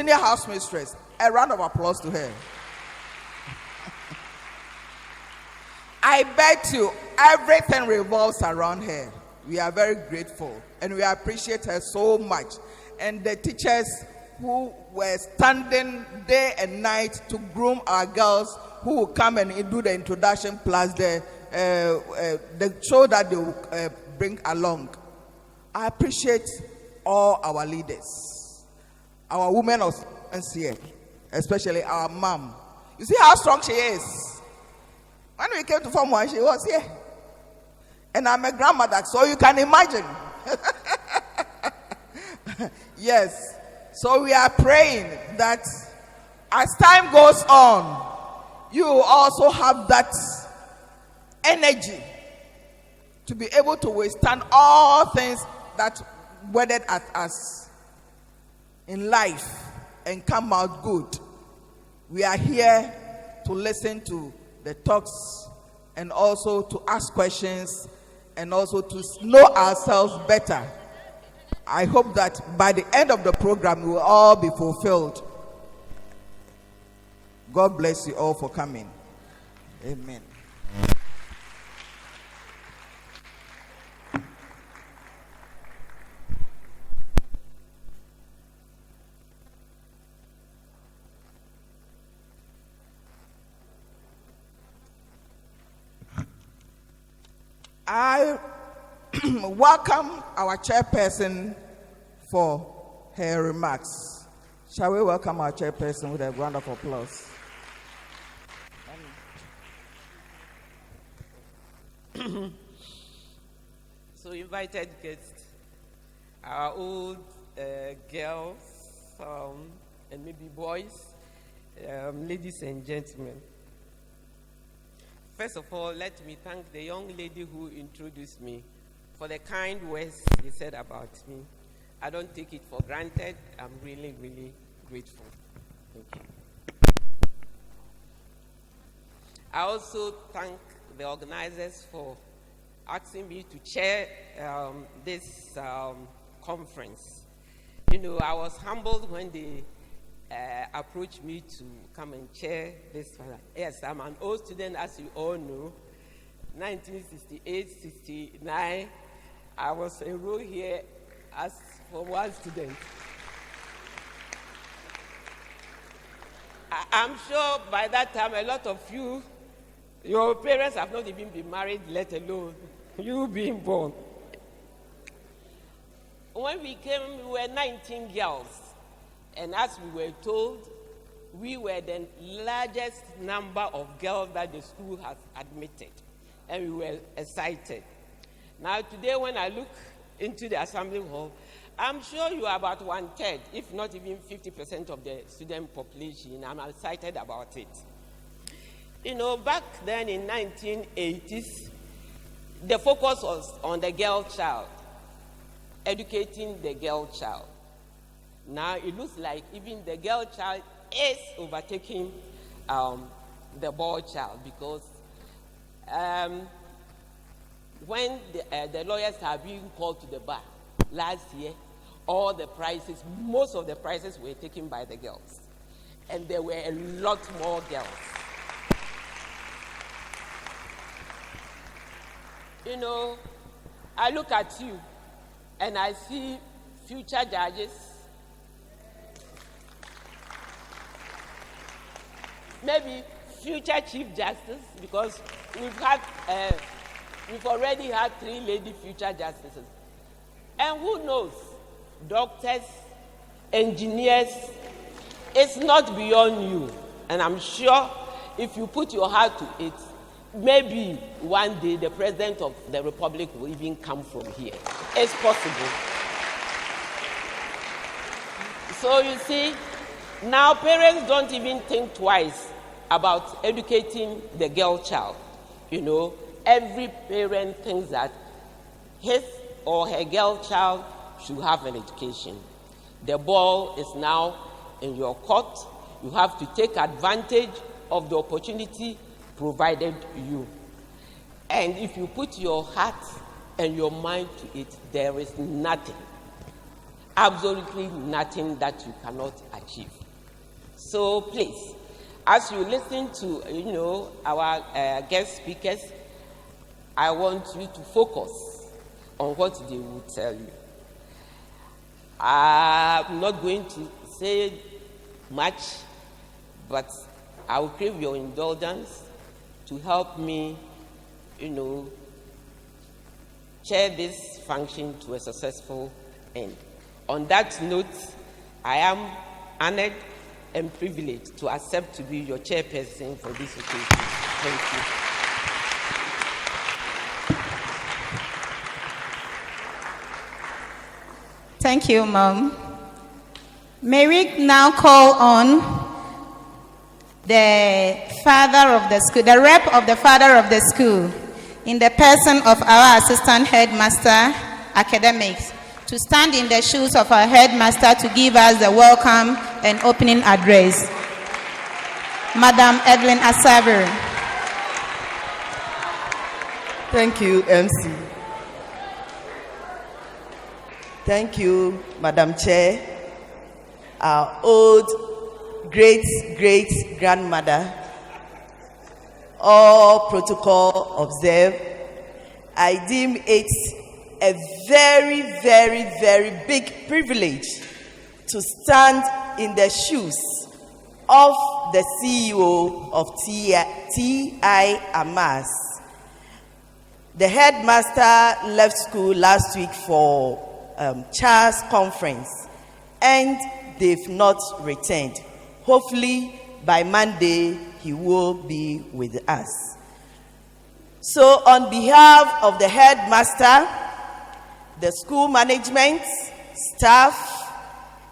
senior house mistress. A round of applause to her. I bet you everything revolves around her. We are very grateful and we appreciate her so much. And the teachers who were standing day and night to groom our girls who will come and do the introduction plus the show that they will bring along. I appreciate all our leaders, our women of science here, especially our mom. You see how strong she is. When we came to Form 1, she was here. And I'm a grandmother, so you can imagine. Yes. So we are praying that as time goes on, you also have that energy to be able to withstand all things that weathered at us in life and come out good. We are here to listen to the talks and also to ask questions and also to know ourselves better. I hope that by the end of the program we will all be fulfilled. God bless you all for coming. Amen. I welcome our chairperson for her remarks. Shall we welcome our chairperson with a round of applause? So invited guests, our old girls and maybe boys, ladies and gentlemen. First of all, let me thank the young lady who introduced me for the kind words he said about me. I don't take it for granted. I'm really, really grateful. Thank you. I also thank the organizers for asking me to chair this conference. You know, I was humbled when they approached me to come and chair this. Yes, I'm an old student, as you all know. 1968, 69, I was enrolled here as for one student. I'm sure by that time a lot of you, your parents have not even been married, let alone you being born. When we came, we were 19 girls. And as we were told, we were the largest number of girls that the school has admitted. And we were excited. Now today when I look into the assembly hall, I'm sure you are about 1/3, if not even 50% of the student population. I'm excited about it. You know, back then in 1980s, the focus was on the girl child, educating the girl child. Now it looks like even the girl child is overtaking the boy child, because when the lawyers are being called to the bar last year, most of the prizes were taken by the girls. And there were a lot more girls. You know, I look at you and I see future judges, maybe future Chief Justice, because we've already had 3 lady future justices. And who knows, doctors, engineers, it's not beyond you. And I'm sure if you put your heart to it, maybe one day the President of the Republic will even come from here. It's possible. So you see, now parents don't even think twice about educating the girl child. You know, every parent thinks that his or her girl child should have an education. The ball is now in your court. You have to take advantage of the opportunity provided you. And if you put your heart and your mind to it, there is nothing. absolutely nothing that you cannot achieve. So please, as you listen to, our guest speakers, I want you to focus on what they will tell you. I'm not going to say much, but I will crave your indulgence to help me, chair this function to a successful end. On that note, I am honored and privileged to accept to be your chairperson for this occasion. Thank you. Thank you, Mom. May we now call on the father of the school, the rep of the father of the school, in the person of our assistant headmaster, academics, to stand in the shoes of our headmaster to give us the welcome and opening address. Madam Evelyn Asaver. Thank you, MC. Thank you, Madam Chair, our old great-great-grandmother. All protocol observed. I deem it a very, very, very big privilege to stand in the shoes of the CEO of GLOAMASS. The headmaster left school last week for Alosa Conference, and they've not returned. Hopefully, by Monday, he will be with us. So, on behalf of the headmaster, the school management, staff,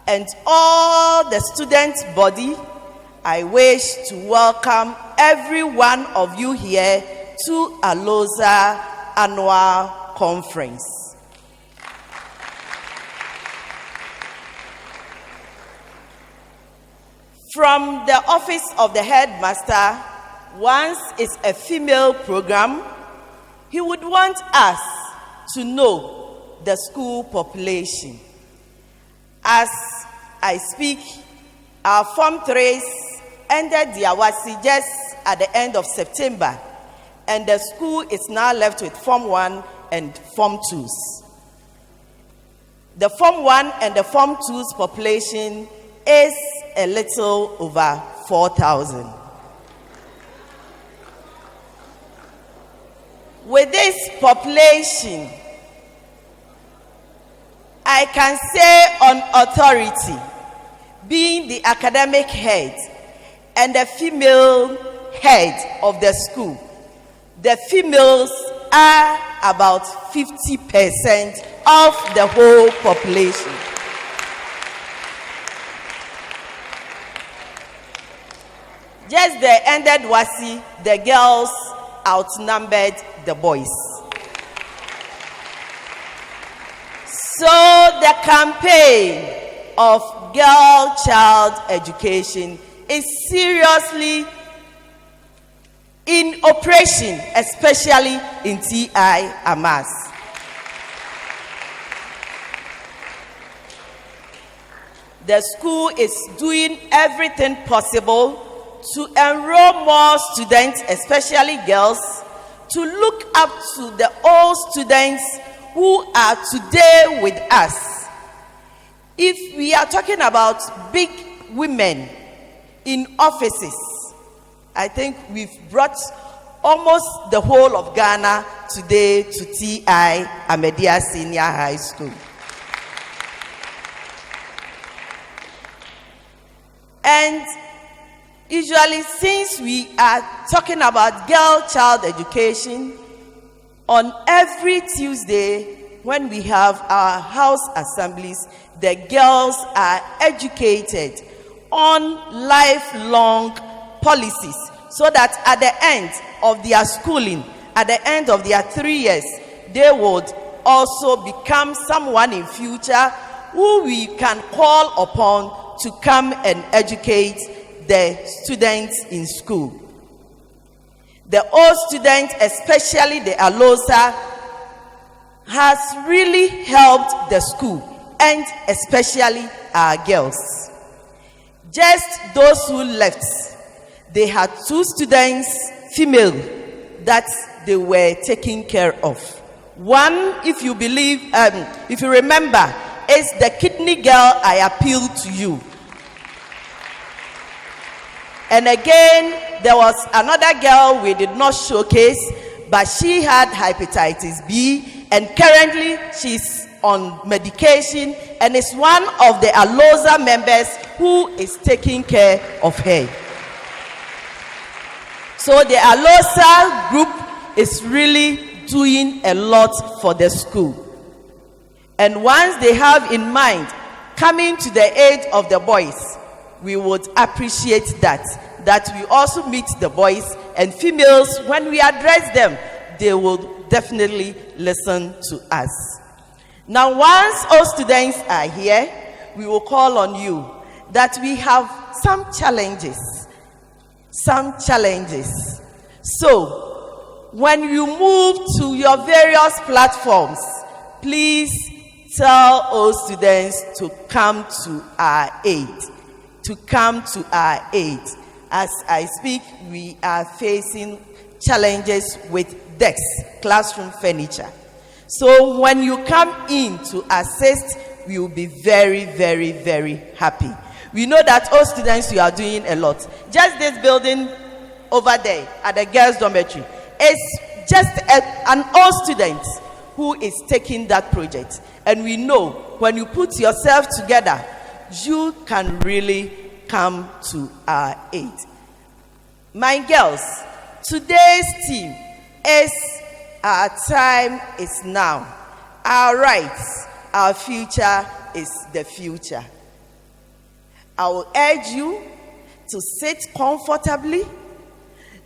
and all the student body, I wish to welcome every one of you here to Alosa Annual Conference. From the office of the headmaster, once it's a female program, he would want us to know the school population. As I speak, our Form 3s ended the Awasi just at the end of September, and the school is now left with Form 1 and Form 2s. The Form 1 and the Form 2s population is a little over 4,000. With this population, I can say on authority, being the academic head and the female head of the school, the females are about 50% of the whole population. Just the ended Wasi, the girls outnumbered the boys. So the campaign of girl-child education is seriously in operation, especially in GLOAMASS. The school is doing everything possible to enroll more students, especially girls, to look up to the old students who are today with us. If we are talking about big women in offices, I think we've brought almost the whole of Ghana today to TI Ahmadiyya Senior High School. And usually, since we are talking about girl-child education, on every Tuesday when we have our house assemblies, the girls are educated on lifelong policies, so that at the end of their schooling, at the end of their 3 years, they would also become someone in future who we can call upon to come and educate the students in school. The old students, especially the Alosa, has really helped the school and especially our girls. Just those who left, they had 2 students, female, that they were taking care of. One, if you remember, is the kidney girl I appealed to you. And again, there was another girl we did not showcase, but she had hepatitis B, and currently she's on medication and is one of the Alosa members who is taking care of her. So the Alosa group is really doing a lot for the school. And once they have in mind coming to the aid of the boys, we would appreciate that we also meet the boys and females. When we address them, they will definitely listen to us. Now, once all students are here, we will call on you that we have some challenges. So, when you move to your various platforms, please tell all students to come to our aid. As I speak, we are facing challenges with desks, classroom furniture. So when you come in to assist, we will be very, very, very happy. We know that all students, you are doing a lot. Just this building over there at the girls' dormitory is just an all student who is taking that project. And we know when you put yourself together, you can really come to our aid. My girls, today's theme is our time is now. Our rights, our future is the future. I will urge you to sit comfortably,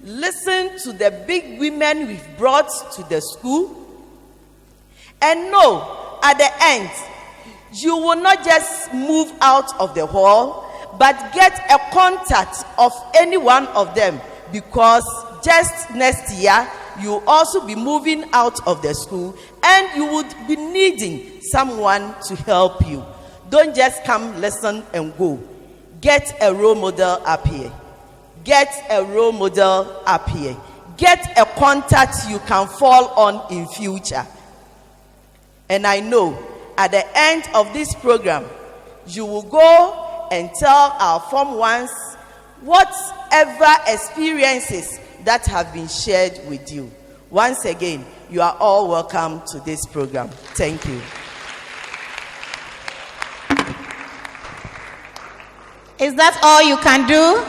listen to the big women we've brought to the school, and know at the end, you will not just move out of the hall, but get a contact of any one of them, because just next year, you will also be moving out of the school and you would be needing someone to help you. Don't just come, listen, and go. Get a role model up here. Get a contact you can fall on in future. And I know at the end of this program, you will go and tell our Form 1s whatever experiences that have been shared with you. Once again, you are all welcome to this program. Thank you. Is that all you can do?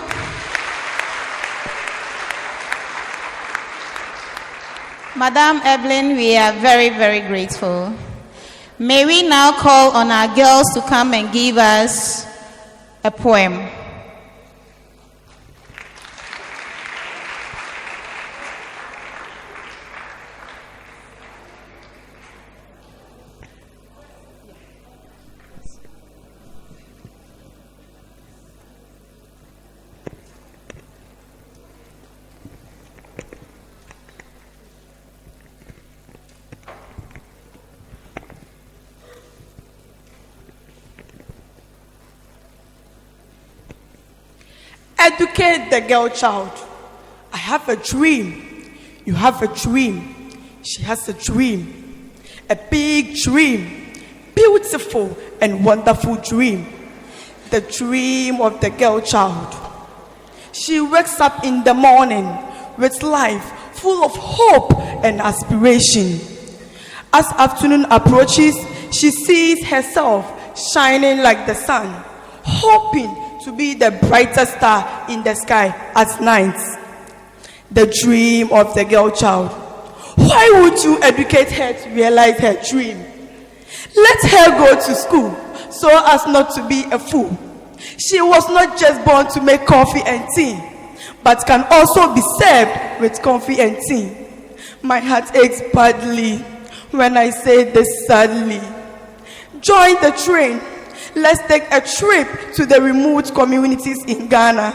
Madam Evelyn, we are very, very grateful. May we now call on our girls to come and give us a poem. Educate the girl child. I have a dream. You have a dream. She has a dream. A big dream. Beautiful and wonderful dream. The dream of the girl child. She wakes up in the morning with life full of hope and aspiration. As afternoon approaches, she sees herself shining like the sun, hoping to be the brightest star in the sky at night. The dream of the girl child. Why would you educate her to realize her dream? Let her go to school so as not to be a fool. She was not just born to make coffee and tea, but can also be served with coffee and tea. My heart aches badly when I say this sadly. Join the train. Let's take a trip to the remote communities in Ghana.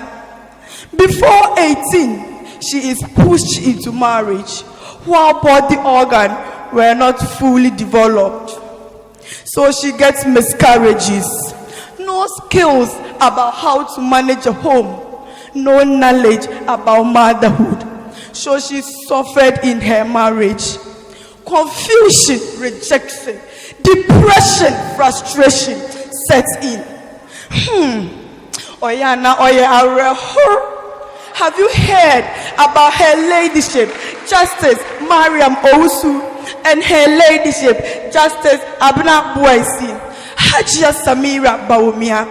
Before 18, she is pushed into marriage, while body organs were not fully developed. So she gets miscarriages. No skills about how to manage a home. No knowledge about motherhood. So she suffered in her marriage. Confusion, rejection, depression, frustration sets in. Oyana Oya, have you heard about her ladyship, Justice Mariam Owusu, and her ladyship, Justice Abna Boisi, Hajia Samira Baumia,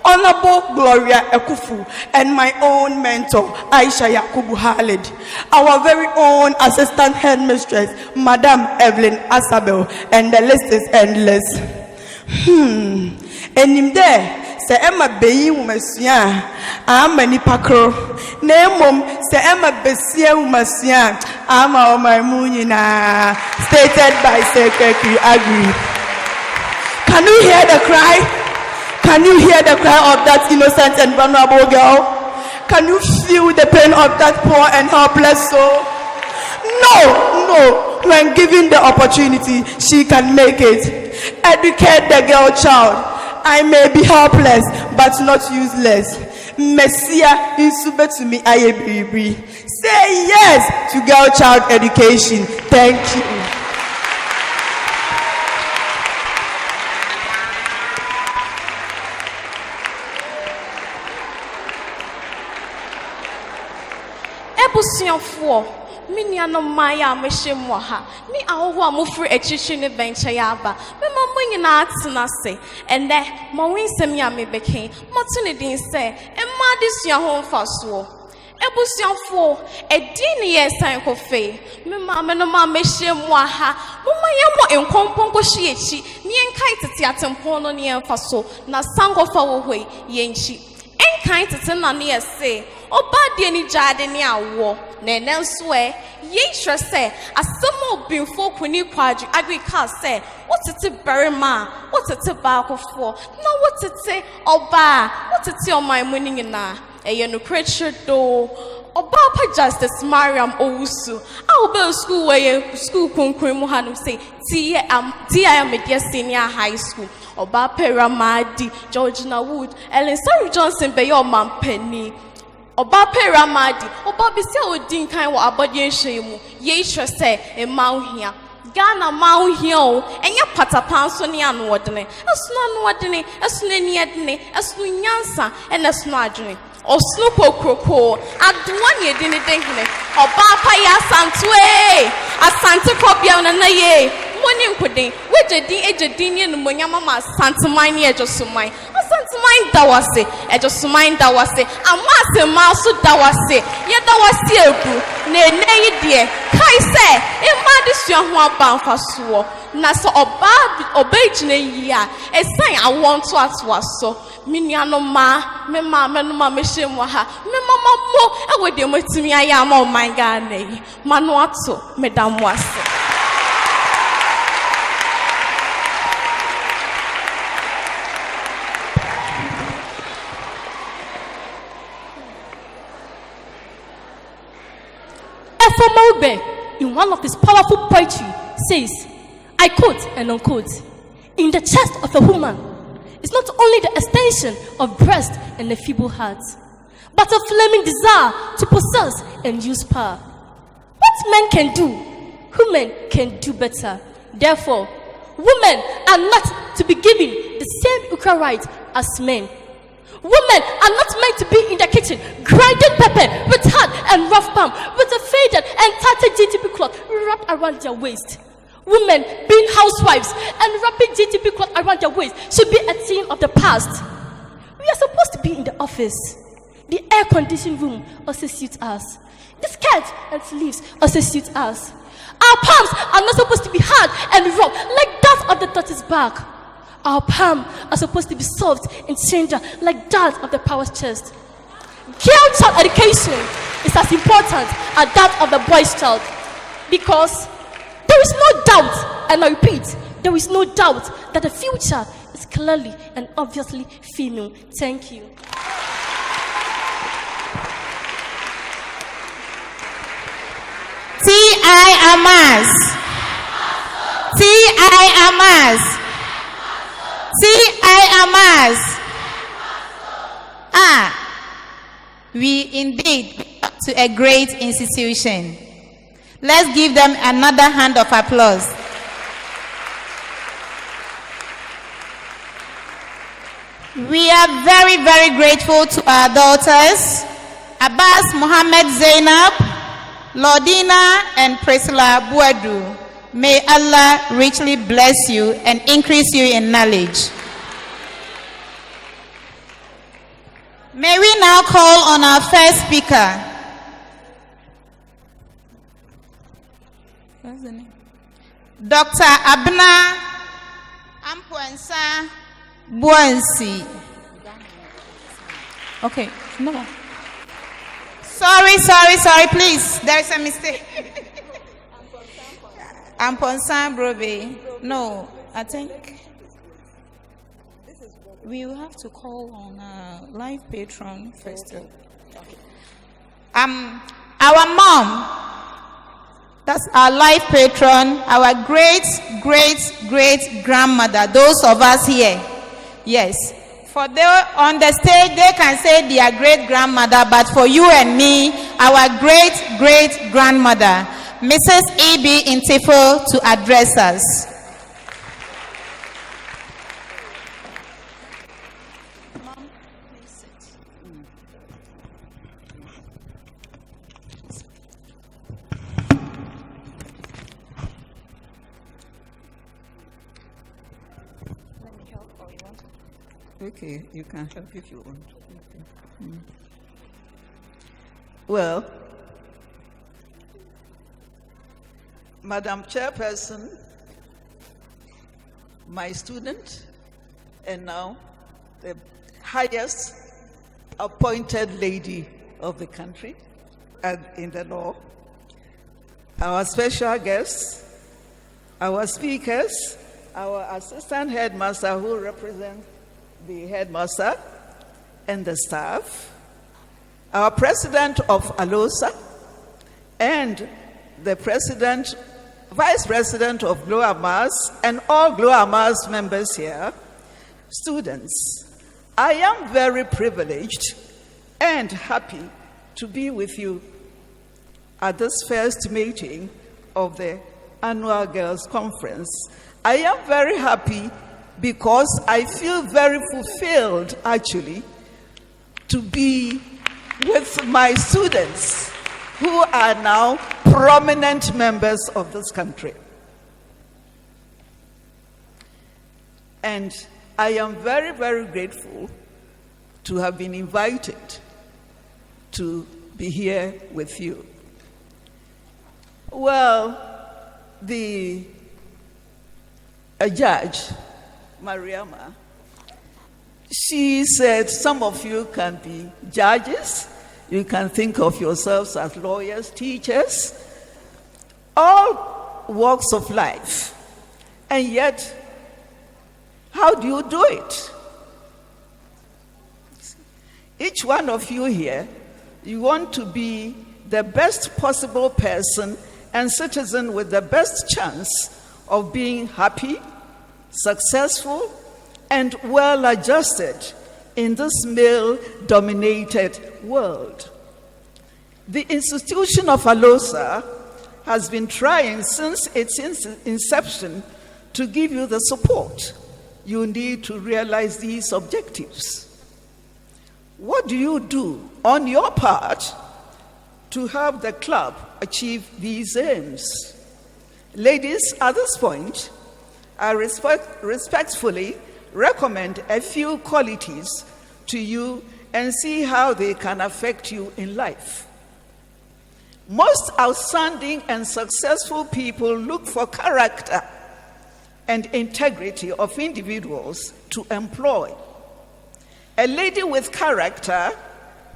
Honorable Gloria Ekufu, and my own mentor, Aisha Yakubu Khalid, our very own assistant headmistress, Madam Evelyn Asabel, and the list is endless. And in there, se Emma Beyi Umasia, Amani Pakro, Nemum, se Emma Bessia Umasia, Ama Munina, stated by Secretary Agri. Can you hear the cry? Can you hear the cry of that innocent and vulnerable girl? Can you feel the pain of that poor and helpless soul? No. When given the opportunity, she can make it. Educate the girl child. I may be helpless, but not useless. Messia insubetumi ayebiri. Say yes to girl child education. Thank you. Ebusianfo Minya no maya meshemwa ha ni awo amofre echichi ne benche ya aba me mamunyi na atena se ende mawensem ya mebeke motune din se emma desua ho mfaso ebusianfo edin ye san kofe me mama no ma meshemwa ha moma yemo enkompon ko hiechi ni enkai tete atempon no ne mfaso na sankofa wo hoi yenchi enkai tete na ne ese oba de ni jade ni awo na nenso ye hwe se asemo binfo kuni kwaju agrika se wotete berima wotete baakofo na wotete oba wotete oman muni nyina eye no kreche do oba pa Justice Mariam Owusu a oba school where school konkran mu hanum say ti am media senior high school oba Peramadi Georgina Wood Ellen Sarah Johnson be your mampani Oba Peramadi, Oba Bisia Odin kind wa abodian shemu, ye sure say a mount here. Ghana mount here, and your patapan sonia no ordinary, a snow ordinary, a snenny edney, a snunyansa, and a snadry. Or snoopo croco, at 1 year dinner dinky, or Bapaya Santue, a Santa Copia and a ye, morning pudding, with a Dinian Munyama Santa Mine just mine. Santa mine dawase, just mind dawase, a master mouse dawase, yet dawase, ne dear, Kai say, a madis young one bound for suo, Nasa obey ya, a sign I want to ask was so. Miniano ma, me mamma mishimwaha, me mamma mo, I would do to me. I am all my gane, Manuato, Madame Wase. Efomaube, in one of his powerful poetry, says, I quote and unquote, in the chest of a woman is not only the extension of breast and a feeble heart, but a flaming desire to possess and use power. What men can do, women can do better. Therefore, women are not to be given the same equal right as men. Women are not meant to be in the kitchen, grinding pepper with hard and rough palm, with a faded and tattered GTP cloth wrapped around their waist. Women, being housewives and wrapping GTP cloth around their waist, should be a thing of the past. We are supposed to be in the office. The air-conditioned room also suits us. The skirt and sleeves also suit us. Our palms are not supposed to be hard and rough like that of the tortoise back. Our palms are supposed to be soft and tender like that of the power's chest. Girl child education is as important as that of the boy's child, because there is no doubt, and I repeat, there is no doubt that the future is clearly and obviously female. Thank you. T.I. Amas. T-I-M-A-S. We indeed belong to a great institution. Let's give them another hand of applause. We are very, very grateful to our daughters, Abbas Muhammad Zainab, Lordina, and Priscilla Buadu. May Allah richly bless you and increase you in knowledge. May we now call on our first speaker. What's the name? Dr. Abna Ampuensa Buansi. Okay, no. Sorry, please. There is a mistake. Amponsan Brobe. No, I think we will have to call on a live patron first. Our mom, that's our live patron, our great grandmother, those of us here. Yes. For those on the stage, they can say their great grandmother, but for you and me, our great grandmother, Mrs. E.B. Intifo, to address us. Okay, you can help if you want. Okay. Well, Madam Chairperson, my student, and now the highest appointed lady of the country and in the law, our special guests, our speakers, our assistant headmaster who represents the headmaster and the staff, our president of Alosa, and the vice president of GLOAMASS, and all GLOAMASS members here, students. I am very privileged and happy to be with you at this first meeting of the annual Girls Conference. I am very happy because I feel very fulfilled, actually, to be with my students who are now prominent members of this country. And I am very, very grateful to have been invited to be here with you. Well, a judge, Mariama, she said some of you can be judges, you can think of yourselves as lawyers, teachers, all walks of life. And yet, how do you do it? Each one of you here, you want to be the best possible person and citizen with the best chance of being happy, successful, and well-adjusted in this male-dominated world. The institution of Alosa has been trying since its inception to give you the support you need to realize these objectives. What do you do on your part to help the club achieve these aims? Ladies, at this point, I respectfully recommend a few qualities to you and see how they can affect you in life. Most outstanding and successful people look for character and integrity of individuals to employ. A lady with character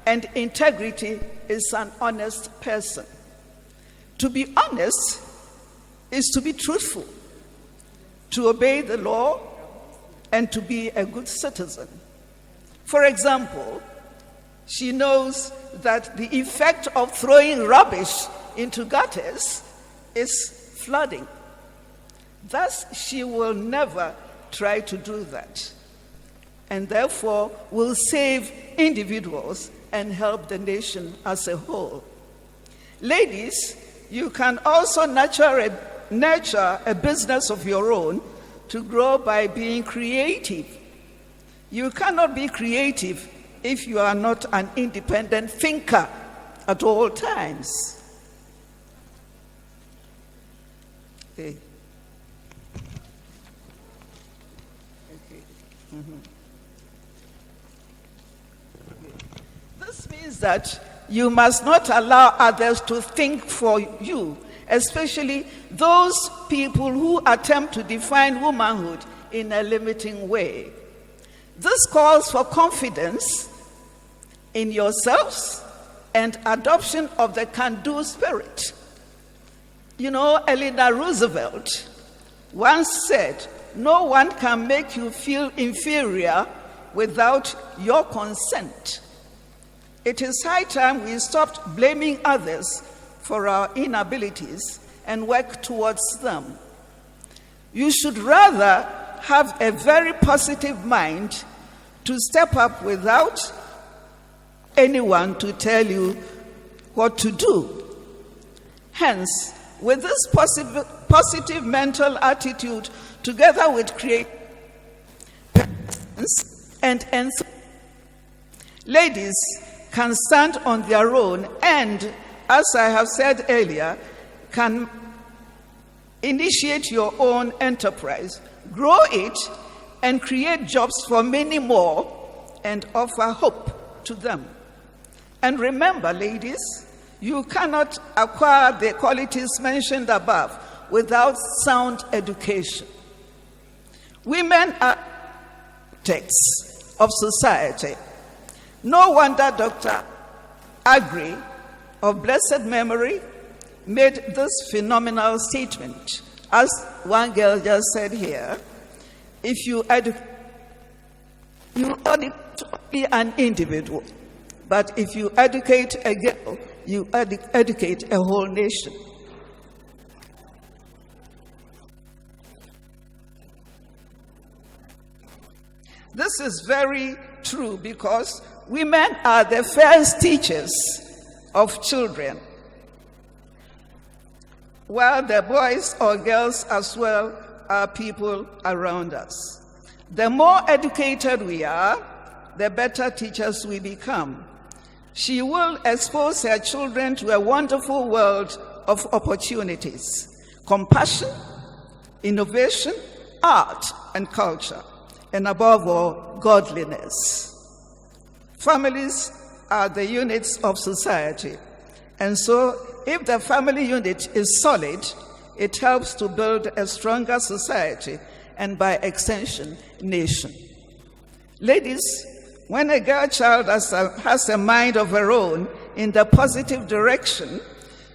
and integrity is an honest person. To be honest is to be truthful, to obey the law, and to be a good citizen. For example, she knows that the effect of throwing rubbish into gutters is flooding. Thus, she will never try to do that, and therefore will save individuals and help the nation as a whole. Ladies, you can also nurture a business of your own to grow by being creative. You cannot be creative if you are not an independent thinker at all times. Okay. This means that you must not allow others to think for you, especially those people who attempt to define womanhood in a limiting way. This calls for confidence in yourselves and adoption of the can-do spirit. You know, Eleanor Roosevelt once said, "No one can make you feel inferior without your consent." It is high time we stopped blaming others for our inabilities and work towards them. You should rather have a very positive mind to step up without anyone to tell you what to do. Hence, with this positive mental attitude, together with creativity and enthusiasm, ladies can stand on their own and, as I have said earlier, can initiate your own enterprise, grow it, and create jobs for many more and offer hope to them. And remember, ladies, you cannot acquire the qualities mentioned above without sound education. Women are architects of society. No wonder Dr. Agri, of blessed memory, made this phenomenal statement. As one girl just said here, if you educate, you only be an individual. But if you educate a girl, you educate a whole nation. This is very true because women are the first teachers of children, while the boys or girls as well are people around us. The more educated we are, the better teachers we become. She will expose her children to a wonderful world of opportunities, compassion, innovation, art, and culture, and above all, godliness. Families are the units of society, and so if the family unit is solid, it helps to build a stronger society and, by extension, nation. Ladies, when a girl child has a mind of her own in the positive direction,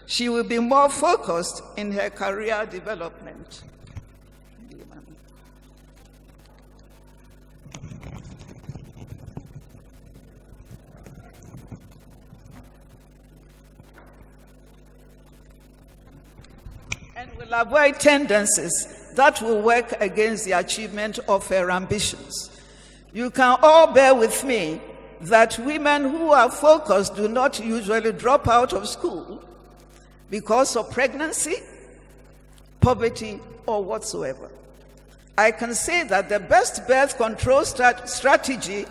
she will be more focused in her career development. And will avoid tendencies that will work against the achievement of her ambitions. You can all bear with me that women who are focused do not usually drop out of school because of pregnancy, poverty, or whatsoever. I can say that the best birth control strategy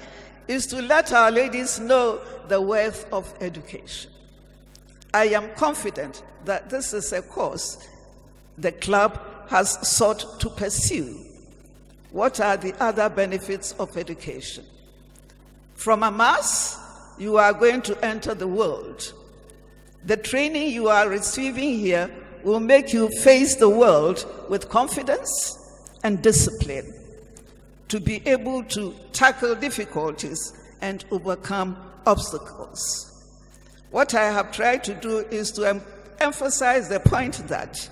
is to let our ladies know the worth of education. I am confident that this is a course the club has sought to pursue. What are the other benefits of education? From a mass, you are going to enter the world. The training you are receiving here will make you face the world with confidence and discipline to be able to tackle difficulties and overcome obstacles. What I have tried to do is to emphasize the point that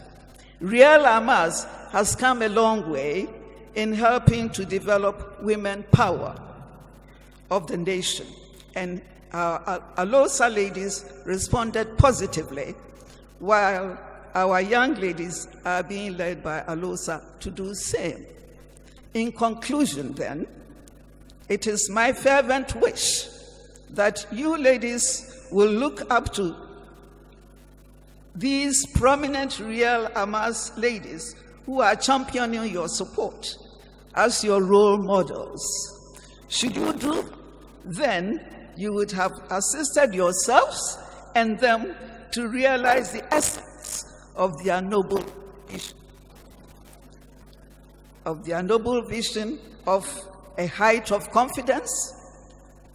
GLOAMASS has come a long way in helping to develop women power of the nation. And our Alosa ladies responded positively, while our young ladies are being led by Alosa to do the same. In conclusion, then, it is my fervent wish that you ladies will look up to these prominent real AMAS ladies who are championing your support as your role models. Should you do, then you would have assisted yourselves and them to realize the essence of their noble vision of a height of confidence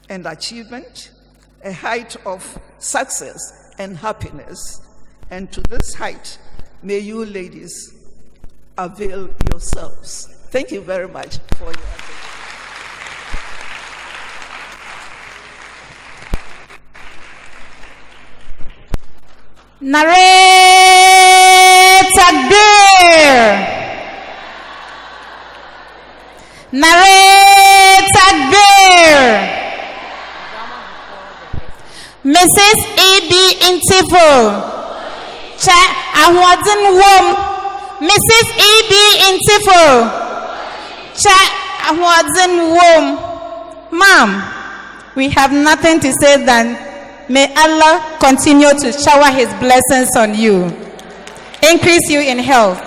and achievement, a height of success and happiness. And to this height, may you ladies avail yourselves. Thank you very much for your attention. Nare Takbir! Nare Takbir! Mrs. E.B. Intifo. Cha Ahwadin Wom. Mrs. E.B. Intifo. Cha Ahwadin Wom. Ma'am, we have nothing to say than may Allah continue to shower His blessings on you, increase you in health.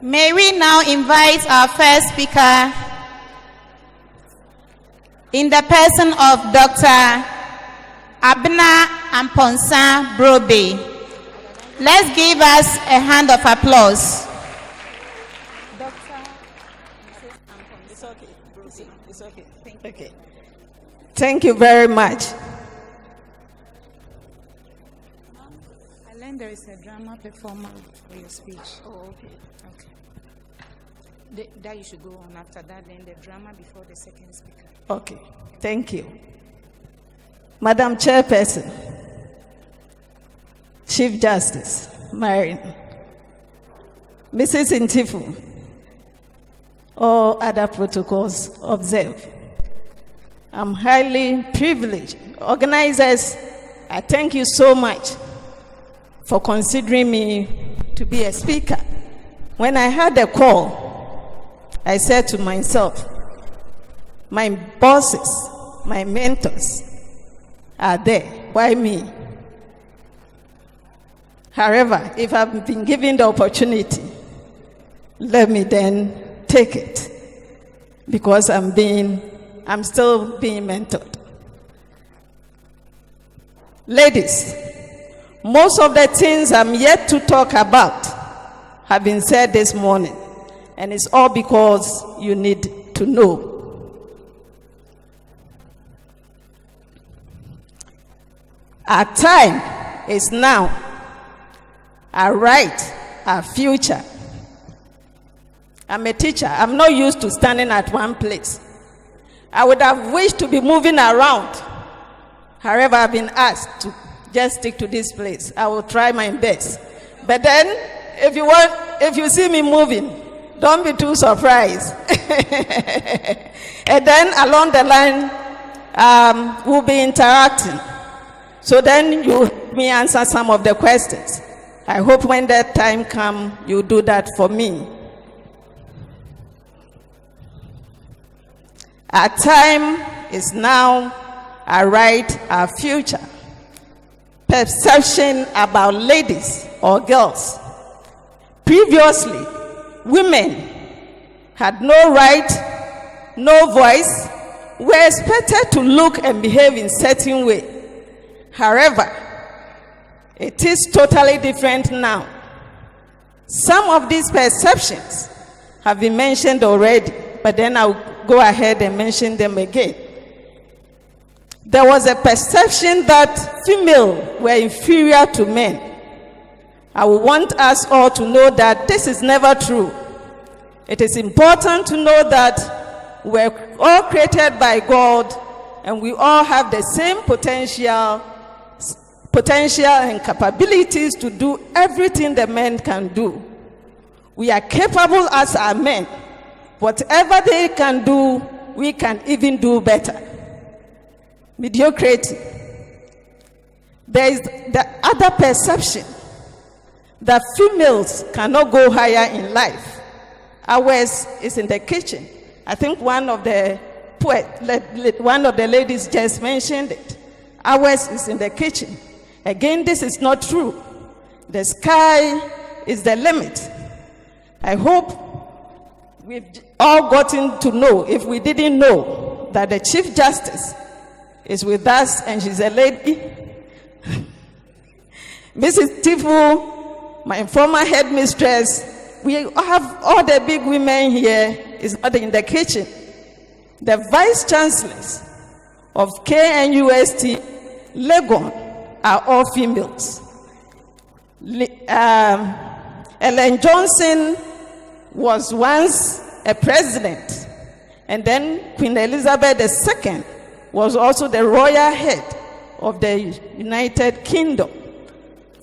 May we now invite our first speaker in the person of Dr. Abna Amponsa Brobe. Let's give us a hand of applause. It's okay. It's okay. Okay. Thank you very much. I learned there is a drama performance for your speech. Oh, okay. That you should go on after that, then the drama before the second speaker. Okay. Thank you. Madam Chairperson, Chief Justice, Marion, Mrs. Intifu, all other protocols observed. I'm highly privileged. Organizers, I thank you so much for considering me to be a speaker. When I had the call, I said to myself, my bosses, my mentors are there. Why me? However, if I've been given the opportunity, let me then take it, because I'm still being mentored. Ladies, most of the things I'm yet to talk about have been said this morning, and it's all because you need to know. Our time is now. Our right, our future. I'm a teacher. I'm not used to standing at one place. I would have wished to be moving around. However, I've been asked to just stick to this place. I will try my best. But then, if you see me moving, don't be too surprised. And then along the line, we'll be interacting. So then you help me answer some of the questions. I hope when that time comes, you do that for me. Our time is now, our right, our future. Perception about ladies or girls. Previously, women had no right, no voice, were expected to look and behave in certain way. However, it is totally different now. Some of these perceptions have been mentioned already, but then I'll go ahead and mention them again. There was a perception that females were inferior to men. I would want us all to know that this is never true. It is important to know that we're all created by God and we all have the same potential and capabilities to do everything the men can do. We are capable as our men. Whatever they can do, we can even do better. Mediocrity. There is the other perception that females cannot go higher in life. Ours is in the kitchen. I think one of the ladies just mentioned it. Ours is in the kitchen. Again, this is not true. The sky is the limit. I hope we've all gotten to know, if we didn't know, that the Chief Justice is with us, and she's a lady. Mrs. Tifu, my former headmistress, we have all the big women here, is not in the kitchen. The vice chancellors of KNUST, Legon, are all females. Ellen Johnson was once a president, and then Queen Elizabeth II was also the royal head of the United Kingdom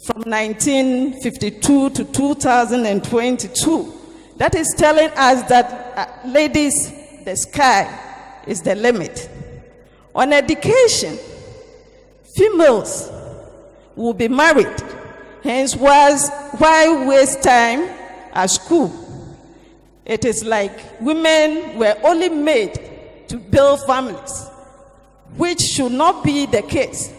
from 1952 to 2022. That is telling us that, ladies, the sky is the limit. On education, females will be married. Hence, why waste time at school? It is like women were only made to build families, which should not be the case.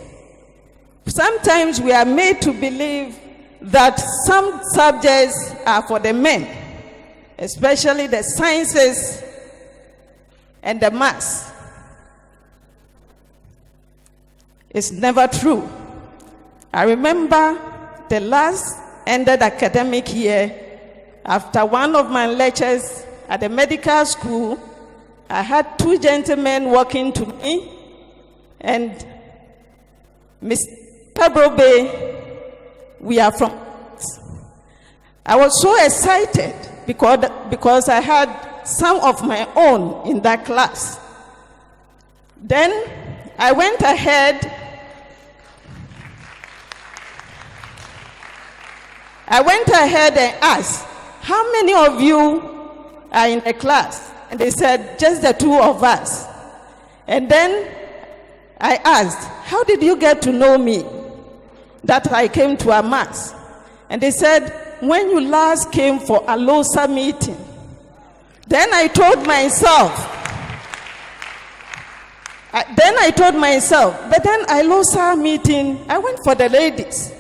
Sometimes we are made to believe that some subjects are for the men, especially the sciences and the maths. It's never true. I remember the last ended academic year, after one of my lectures at the medical school, I had two gentlemen walking to me, and Mr. Pabrobe, we are from. I was so excited because I had some of my own in that class. Then I went ahead. And asked, how many of you are in the class? And they said, just the two of us. And then I asked, how did you get to know me? That I came to a mass. And they said, when you last came for Alosa meeting. Then I told myself, but then Alosa meeting, I went for the ladies.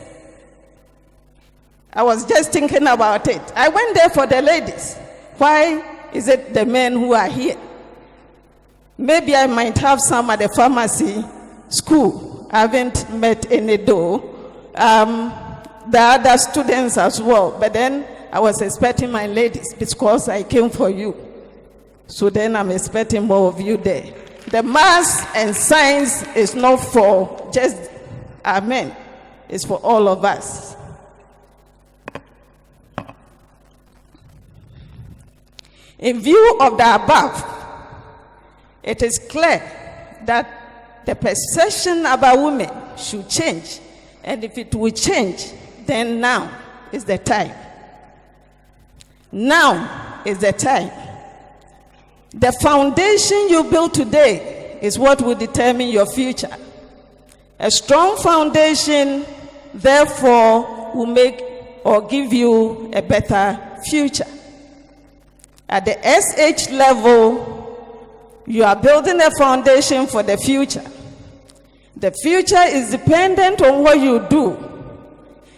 I was just thinking about it. I went there for the ladies. Why is it the men who are here? Maybe I might have some at the pharmacy school. I haven't met any though. The other students as well. But then I was expecting my ladies because I came for you. So then I'm expecting more of you there. The maths and science is not for just our men. It's for all of us. In view of the above, it is clear that the perception about women should change. And if it will change, then now is the time. Now is the time. The foundation you build today is what will determine your future. A strong foundation, therefore, will make or give you a better future. At the SH level, you are building a foundation for the future. The future is dependent on what you do.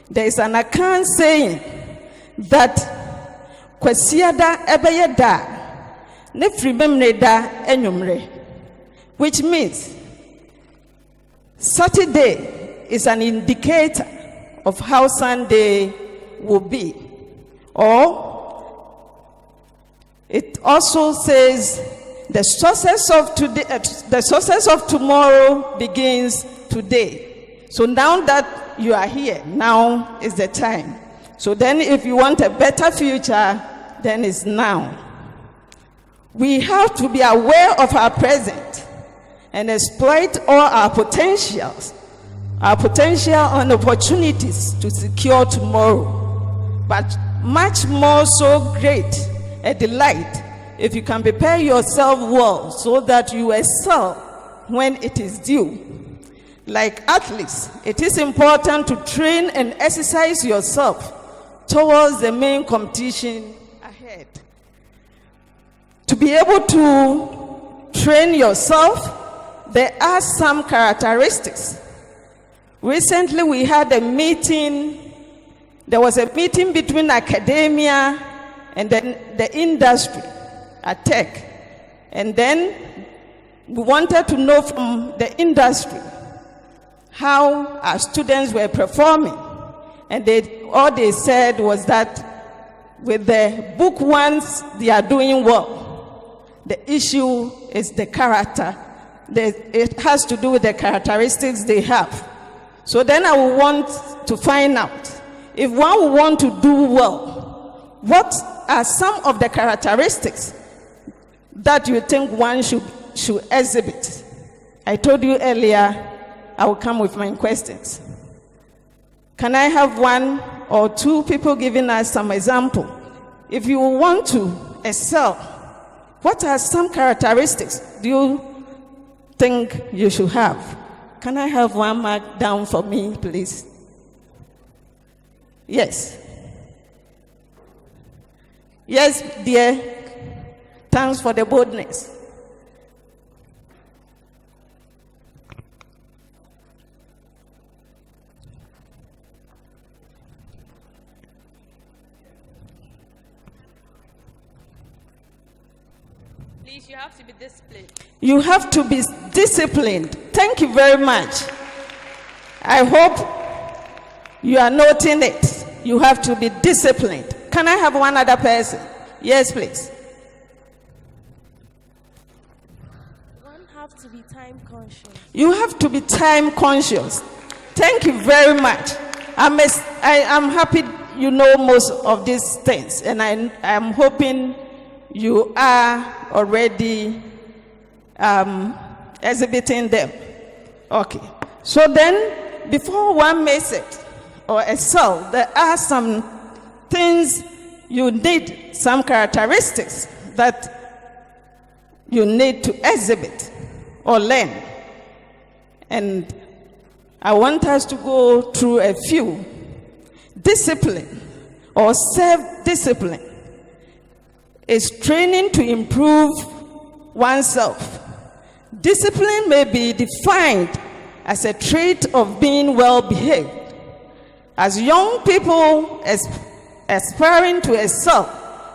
There is an account saying that kwasiada ebeyeda nefrimemneda enyumre, which means Saturday is an indicator of how Sunday will be. Or it also says the success of today, the success of tomorrow begins today. So now that you are here, now is the time. So then if you want a better future, then it's now. We have to be aware of our present and exploit all our potentials and opportunities to secure tomorrow. But much more so great a delight if you can prepare yourself well so that you excel when it is due. Like athletes, it is important to train and exercise yourself towards the main competition ahead. To be able to train yourself, there are some characteristics. Recently, we had a meeting. There was a meeting between academia and then the industry at tech. And then we wanted to know from the industry how our students were performing. And all they said was that with the book ones, they are doing well. The issue is the character. It has to do with the characteristics they have. So then I would want to find out, if one would want to do well, what are some of the characteristics that you think one should exhibit? I told you earlier, I will come with my questions. Can I have one or two people giving us some example? If you want to excel, what are some characteristics do you think you should have? Can I have one mark down for me, please? Yes. Yes, dear. Thanks for the boldness. Please, you have to be disciplined. You have to be disciplined. Thank you very much. I hope you are noting it. You have to be disciplined. Can I have one other person? Yes, please. One have to be time conscious. You have to be time conscious. Thank you very much. I'm happy you know most of these things, and I'm hoping you are already exhibiting them. Okay. So then, before one makes it or excel, there are some things you need, some characteristics that you need to exhibit or learn. And I want us to go through a few. Discipline or self-discipline is training to improve oneself. Discipline may be defined as a trait of being well-behaved. As young people aspiring to excel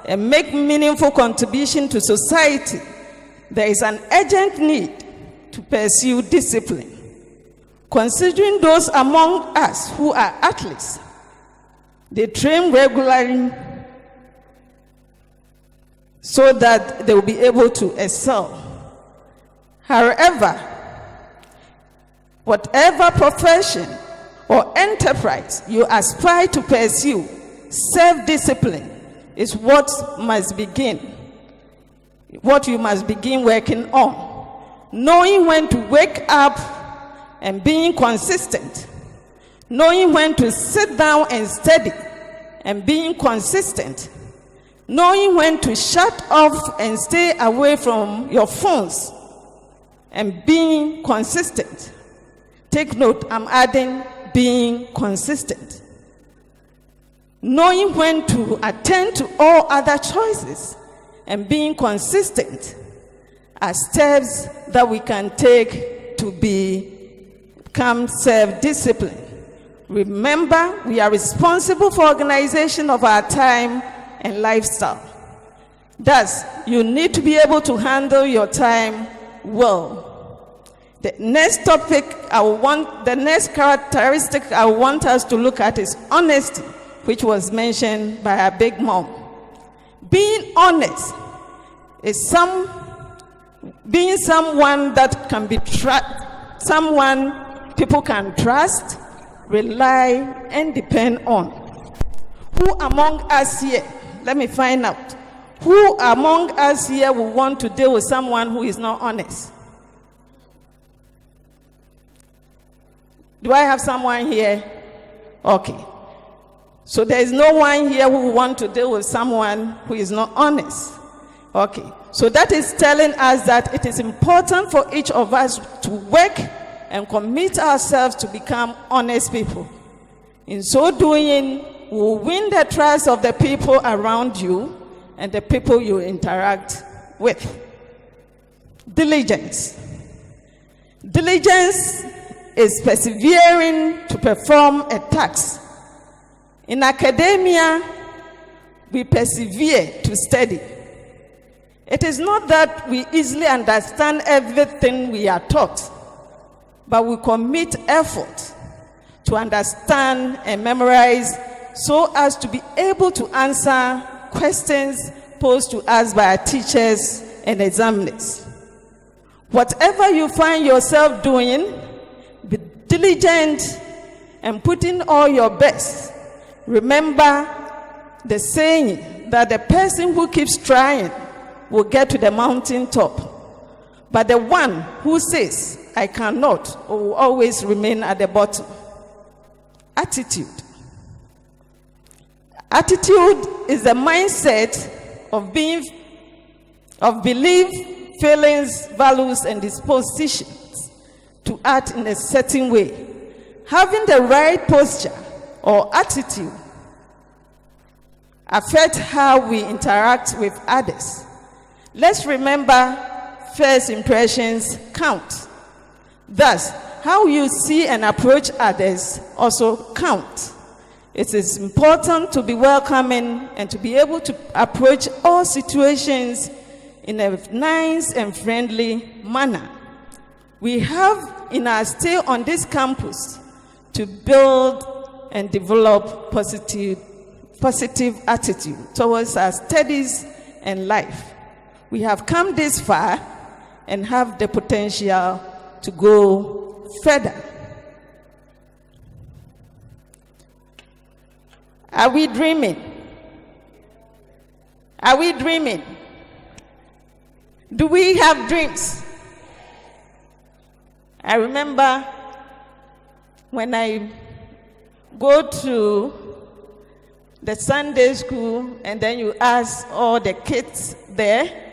and make meaningful contribution to society, there is an urgent need to pursue discipline. Considering those among us who are athletes, they train regularly so that they will be able to excel. However, whatever profession or enterprise you aspire to pursue, self-discipline is what you must begin working on. Knowing when to wake up and being consistent. Knowing when to sit down and study and being consistent. Knowing when to shut off and stay away from your phones and being consistent. Take note, I'm adding being consistent. Knowing when to attend to all other choices and being consistent are steps that we can take to become self-disciplined. Remember, we are responsible for organization of our time and lifestyle. Thus, you need to be able to handle your time well. The next characteristic I want us to look at is honesty, which was mentioned by our big mom. Being honest is being someone that can be someone people can trust, rely, and depend on. Who among us here, let me find out, who among us here will want to deal with someone who is not honest? Do I have someone here? Okay. So there is no one here who will want to deal with someone who is not honest. Okay, so that is telling us that it is important for each of us to work and commit ourselves to become honest people. In so doing, we will win the trust of the people around you and the people you interact with. Diligence. Diligence is persevering to perform a task. In academia, we persevere to study. It is not that we easily understand everything we are taught, but we commit effort to understand and memorize so as to be able to answer questions posed to us by our teachers and examiners. Whatever you find yourself doing, be diligent and put in all your best. Remember the saying that the person who keeps trying will get to the mountain top, but the one who says, I cannot, will always remain at the bottom. Attitude. Attitude is the mindset of belief, feelings, values, and dispositions to act in a certain way. Having the right posture or attitude affects how we interact with others. Let's remember, first impressions count. Thus, how you see and approach others also count. It is important to be welcoming and to be able to approach all situations in a nice and friendly manner. We have in our stay on this campus to build and develop positive attitude towards our studies and life. We have come this far and have the potential to go further. Are we dreaming? Are we dreaming? Do we have dreams? I remember when I go to the Sunday school and then you ask all the kids there,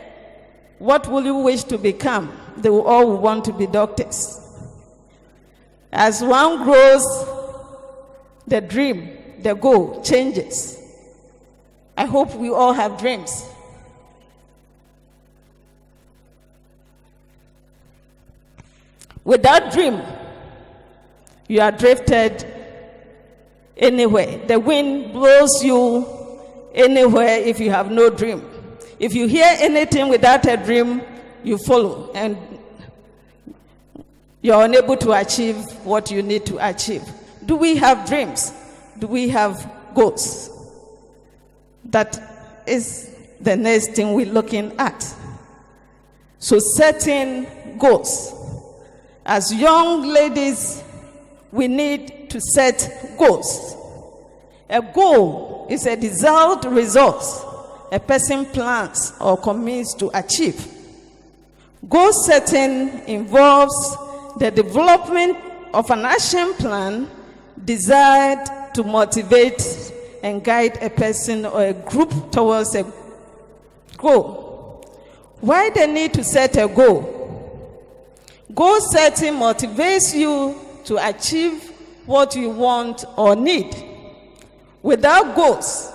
what will you wish to become? They will all want to be doctors. As one grows, the dream, the goal changes. I hope we all have dreams. Without dream, you are drifted anywhere. The wind blows you anywhere if you have no dream. If you hear anything without a dream, you follow, and you're unable to achieve what you need to achieve. Do we have dreams? Do we have goals? That is the next thing we're looking at. So setting goals. As young ladies, we need to set goals. A goal is a desired result a person plans or commits to achieve. Goal setting involves the development of an action plan designed to motivate and guide a person or a group towards a goal. Why the need to set a goal? Goal setting motivates you to achieve what you want or need. Without goals,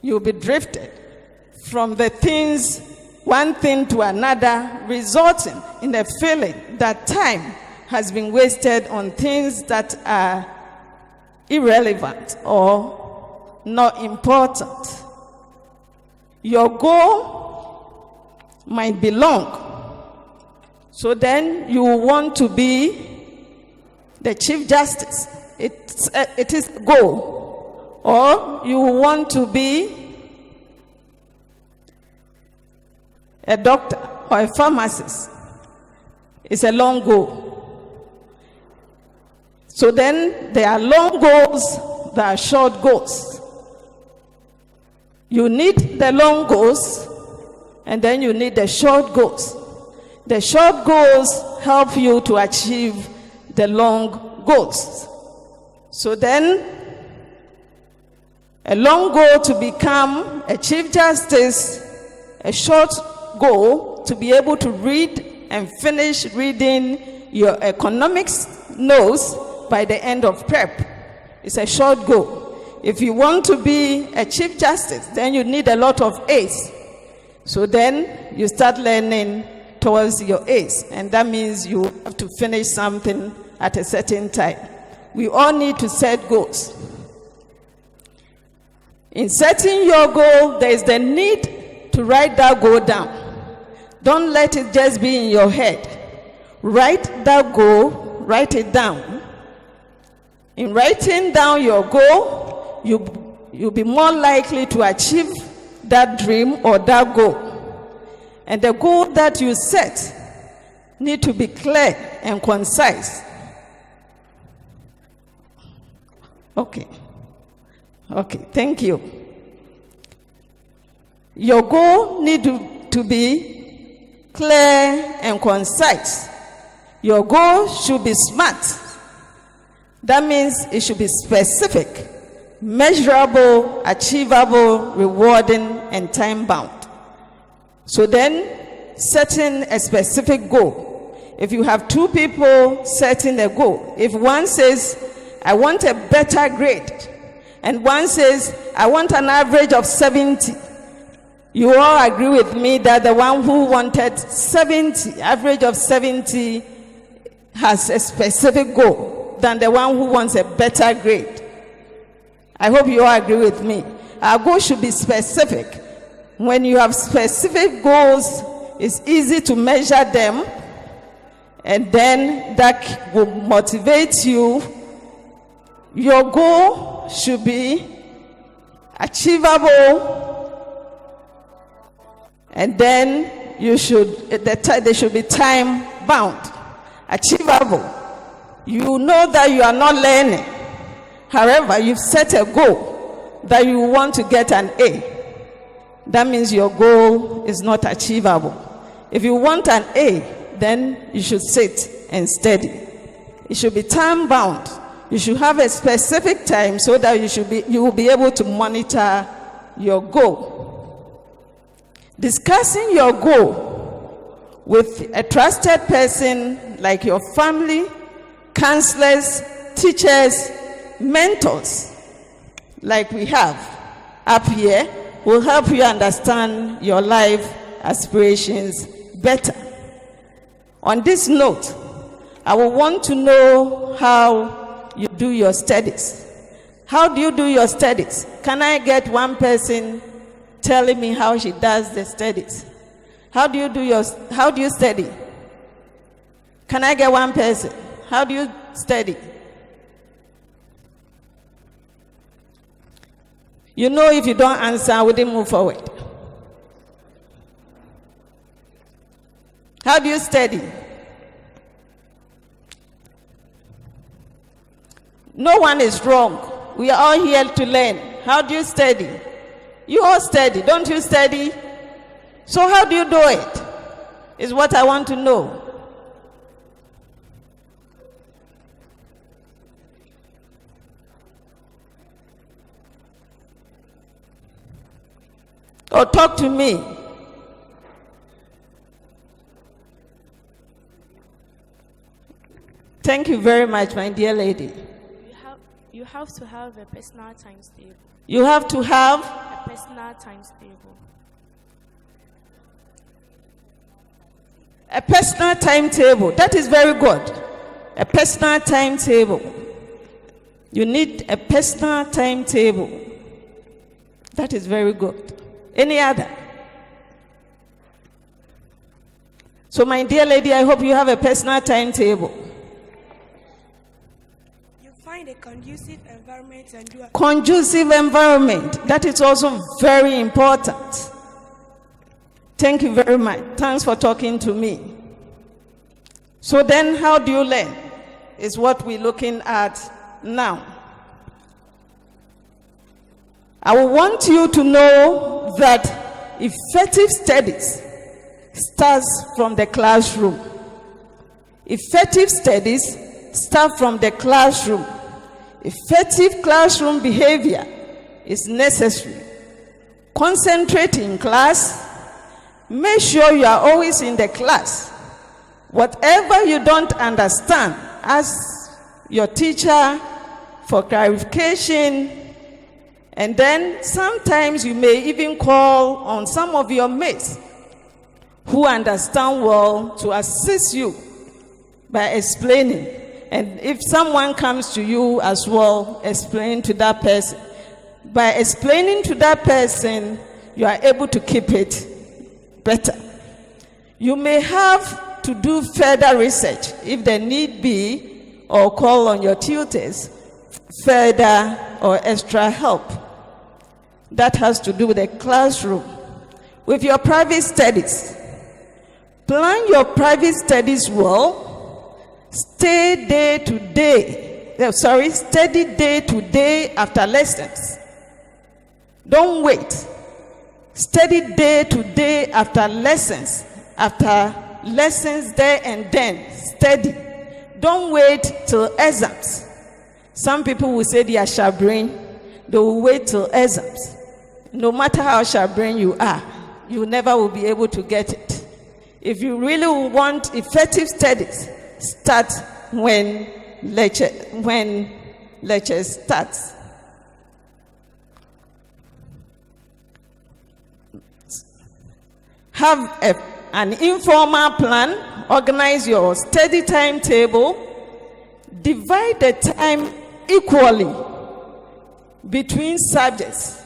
you'll be drifted from one thing to another, resulting in a feeling that time has been wasted on things that are irrelevant or not important. Your goal might be long, so then you want to be the Chief Justice. It is a goal. Or you want to be a doctor or a pharmacist. It's a long goal. So then there are long goals, there are short goals. You need the long goals, and then you need the short goals. The short goals help you to achieve the long goals. So then, a long goal to become a Chief Justice a short goal to be able to read and finish reading your economics notes by the end of prep. It's a short goal. If you want to be a Chief Justice, then you need a lot of A's. So then you start learning towards your A's, and that means you have to finish something at a certain time. We all need to set goals. In setting your goal, there is the need to write that goal down. Don't let it just be in your head. Write that goal, write it down. In writing down your goal, you'll be more likely to achieve that dream or that goal. And the goal that you set need to be clear and concise. Okay, thank you. Your goal need to be clear and concise. Your goal should be SMART. That means it should be specific, measurable, achievable, rewarding, and time-bound. So then, setting a specific goal. If you have two people setting a goal, if one says, I want a better grade, and one says, I want an average of 70, you all agree with me that the one who wanted 70, average of 70, has a specific goal than the one who wants a better grade. I hope you all agree with me. Our goal should be specific. When you have specific goals, it's easy to measure them, and then that will motivate you. Your goal should be achievable, and then they should be time bound. Achievable. You know that you are not learning. However, you've set a goal that you want to get an A. That means your goal is not achievable. If you want an A, then you should sit and study. It should be time bound. You should have a specific time so that you will be able to monitor your goal. Discussing your goal with a trusted person like your family, counselors, teachers, mentors, like we have up here, will help you understand your life aspirations better. On this note, I will want to know how you do your studies. How do you do your studies? Can I get one person telling me how she does the studies? How do you study? Can I get one person? How do you study? You know, if you don't answer, I wouldn't move forward. How do you study? No one is wrong. We are all here to learn. How do you study? You all study. Don't you study? So how do you do it? Is what I want to know. Or talk to me. Thank you very much, my dear lady. You have to have a personal timetable. You have to have a personal timetable. A personal timetable. That is very good. A personal timetable. You need a personal timetable. That is very good. Any other? So, my dear lady, I hope you have a personal timetable. You find a conducive environment and do a conducive environment. That is also very important. Thank you very much. Thanks for talking to me. So then, how do you learn? Is what we're looking at now. I want you to know that effective studies starts from the classroom. Effective studies start from the classroom. Effective classroom behavior is necessary. Concentrate in class, Make sure you are always in the class. Whatever you don't understand, ask your teacher for clarification. And then sometimes you may even call on some of your mates who understand well to assist you by explaining. And if someone comes to you as well, explain to that person. By explaining to that person, you are able to keep it better. You may have to do further research if there need be, or call on your tutors further or extra help. That has to do with the classroom. With your private studies, plan your private studies well. Study day to day after lessons. Don't wait. Study day to day after lessons there and then study. Don't wait till exams. Some people will say they are sharp-brained. They will wait till exams. No matter how sharp-brained you are, you never will be able to get it. If you really want effective studies, start when lecture starts. Have an informal plan. Organize your study timetable. Divide the time equally between subjects.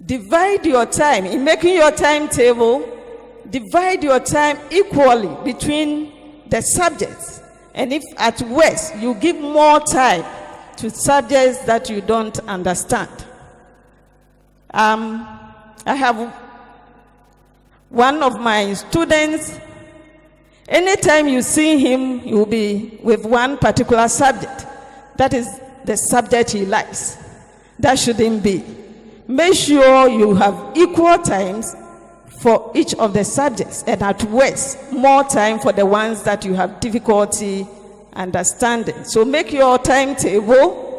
Divide your time. In making your timetable, divide your time equally between the subjects. And if at worst, you give more time to subjects that you don't understand. I have one of my students, anytime you see him, he will be with one particular subject. That is the subject he likes. That shouldn't be. Make sure you have equal times for each of the subjects, and at worst, more time for the ones that you have difficulty understanding. So make your timetable,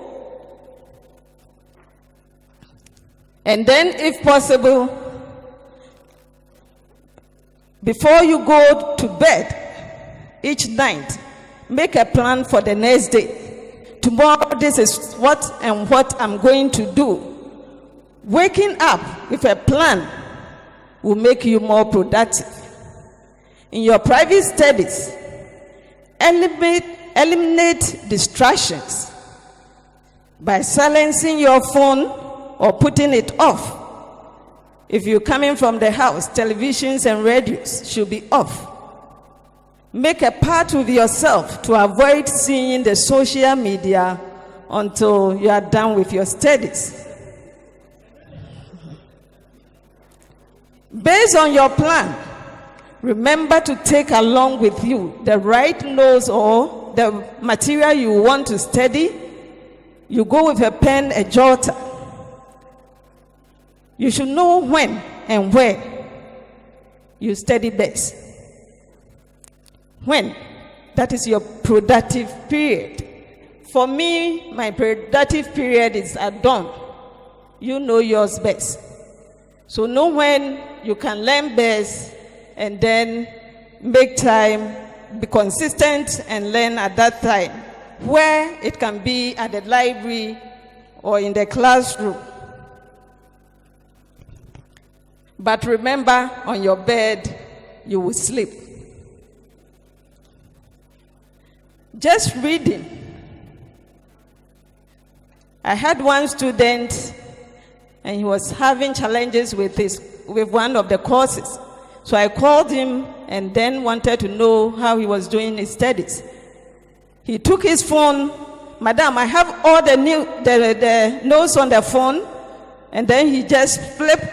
and then if possible, before you go to bed each night, make a plan for the next day. Tomorrow, this is what I'm going to do. Waking up with a plan will make you more productive. In your private studies, eliminate distractions by silencing your phone or putting it off. If you're coming from the house, televisions and radios should be off. Make a pact with yourself to avoid seeing the social media until you are done with your studies. Based on your plan, remember to take along with you the right notes or the material you want to study. You go with a pen, a jotter. You should know when and where you study best. When? That is your productive period. For me, my productive period is at dawn. You know yours best. So know when you can learn best, and then make time, be consistent, and learn at that time, where it can be at the library or in the classroom. But remember, on your bed, you will sleep. Just reading. I had one student, and he was having challenges with one of the courses. So I called him and then wanted to know how he was doing his studies. He took his phone. Madam, I have all the notes on the phone. And then he just flipped,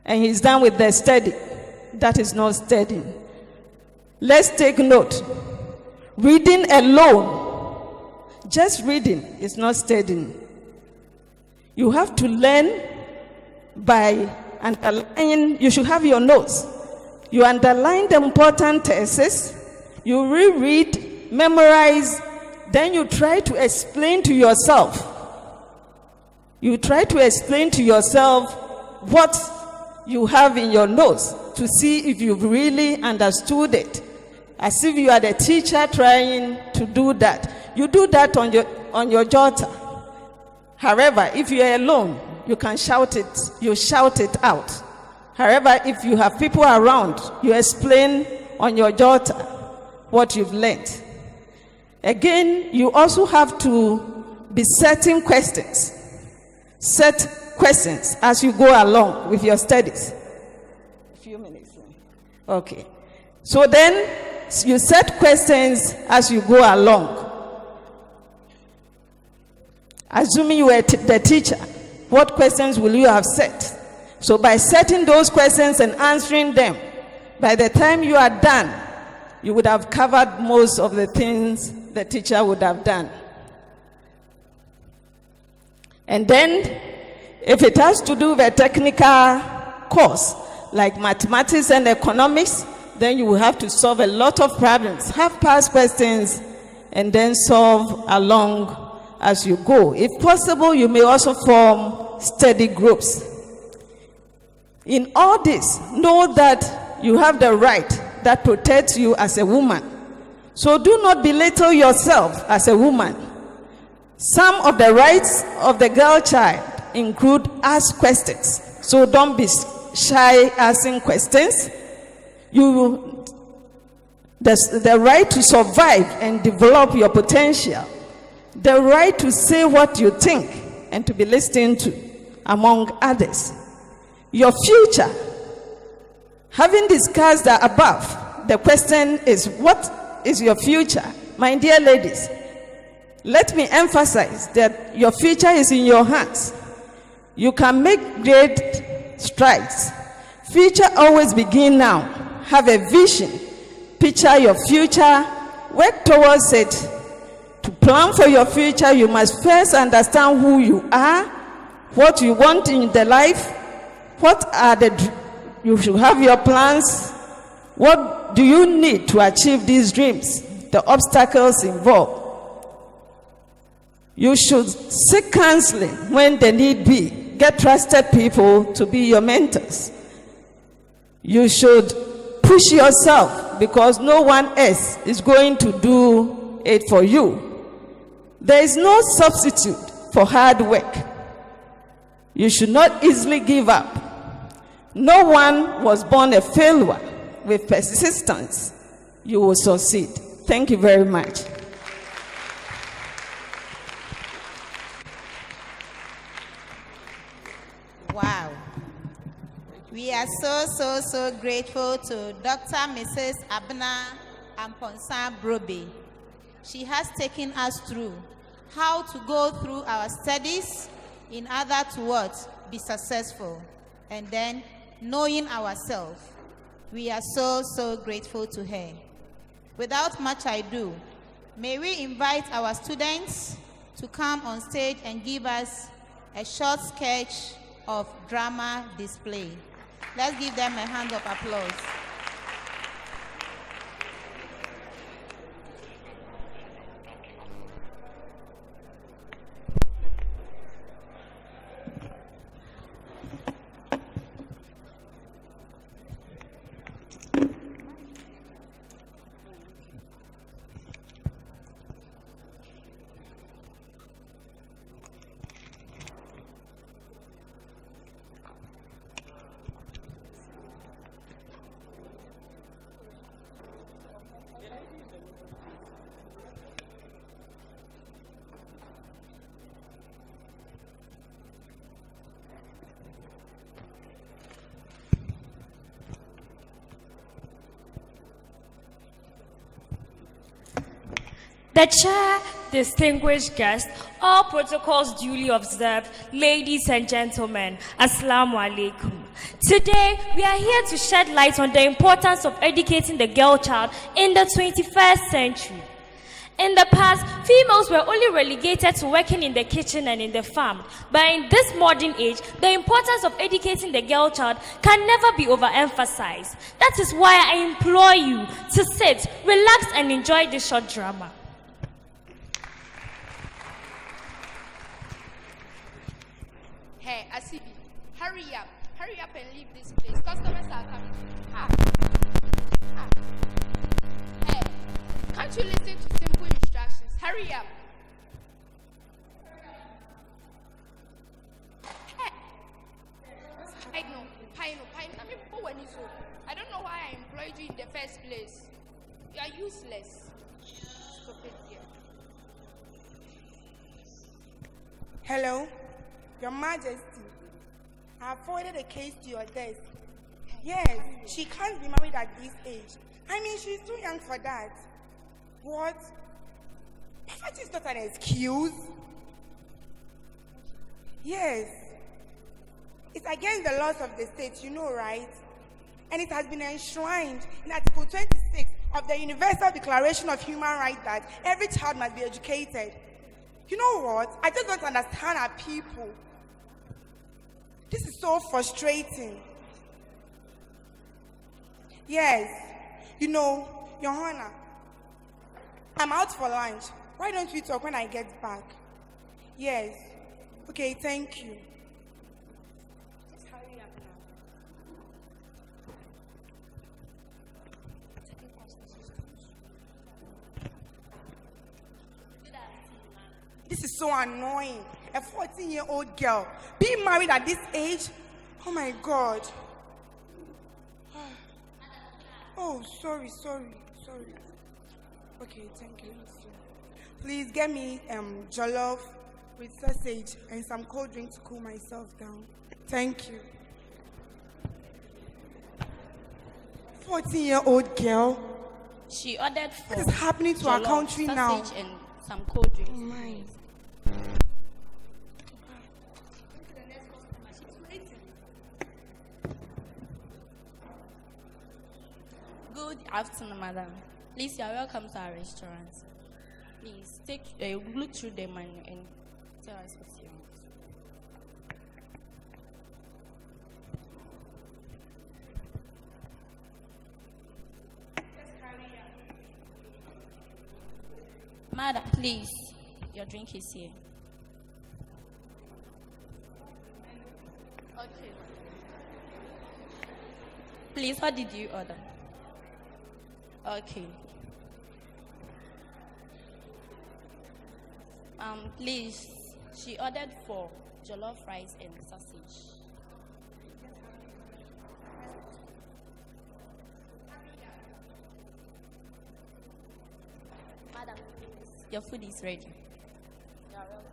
and he's done with the study. That is not studying. Let's take note. Reading alone, just reading, is not studying. You have to learn by underlining. You should have your notes. You underline the important texts, you reread, memorize, then you try to explain to yourself. You try to explain to yourself what you have in your notes to see if you've really understood it. As if you are the teacher trying to do that. You do that on your jotter. However, if you are alone, you can shout it. You shout it out. However, if you have people around, you explain on your jotter what you've learned. Again, you also have to be setting questions. Set questions as you go along with your studies. A few minutes. Okay. So then, you set questions as you go along. Assuming you were the teacher, what questions will you have set? So by setting those questions and answering them, by the time you are done, you would have covered most of the things the teacher would have done. And then, if it has to do with a technical course, like mathematics and economics, then you will have to solve a lot of problems. Have past questions and then solve along as you go. If possible, you may also form study groups. In all this, know that you have the right that protects you as a woman. So do not belittle yourself as a woman. Some of the rights of the girl child include ask questions. So don't be shy asking questions. The right to survive and develop your potential. The right to say what you think and to be listened to, among others. Your future. Having discussed the above, the question is, what is your future? My dear ladies, let me emphasize that your future is in your hands. You can make great strides. Future always begin now. Have a vision. Picture your future. Work towards it. To plan for your future, you must first understand who you are, what you want in the life, you should have your plans. What do you need to achieve these dreams? The obstacles involved. You should seek counseling when the need be. Get trusted people to be your mentors. You should push yourself because no one else is going to do it for you. There is no substitute for hard work. You should not easily give up. No one was born a failure. With persistence, you will succeed. Thank you very much. Wow. We are so grateful to Dr. Mrs. Abna Amponsa Brobe. She has taken us through how to go through our studies in order to what? Be successful. And then knowing ourselves. We are so grateful to her. Without much ado, may we invite our students to come on stage and give us a short sketch of drama display. Let's give them a hand of applause. The chair, distinguished guests, all protocols duly observed, ladies and gentlemen, Assalamu alaikum. Today, we are here to shed light on the importance of educating the girl child in the 21st century. In the past, females were only relegated to working in the kitchen and in the farm. But in this modern age, the importance of educating the girl child can never be overemphasized. That is why I implore you to sit, relax, and enjoy this short drama. Hey, Asibi, hurry up. Hurry up and leave this place. Customers are coming. Hey, can't you listen to simple instructions? Hurry up. Hey. I don't know why I employed you in the first place. You are useless. Stop it here. Hello, Your Majesty. I have forwarded a case to your desk. Yes, she can't be married at this age. I mean, she's too young for that. What? Poverty is not an excuse. Yes. It's against the laws of the state, you know, right? And it has been enshrined in Article 26 of the Universal Declaration of Human Rights that every child must be educated. You know what? I just don't understand our people. This is so frustrating. Yes. You know, Your Honor, I'm out for lunch. Why don't we talk when I get back? Yes. Okay, thank you. Just hurry up now. This is so annoying. A 14-year-old girl being married at this age? Oh my God. Oh, sorry. Okay, thank you. Please get me jollof with sausage and some cold drink to cool myself down. Thank you. 14-year-old girl. She ordered for what is happening to our country now? Sausage and some cold drinks. Oh my. Good afternoon, madam. Please, you are welcome to our restaurant. Please take look through the menu and tell us what you want. Madam, please, your drink is here. Okay. Please, what did you order? Okay. Please, she ordered for jollof rice and sausage. Madam, please, your food is ready. You're welcome.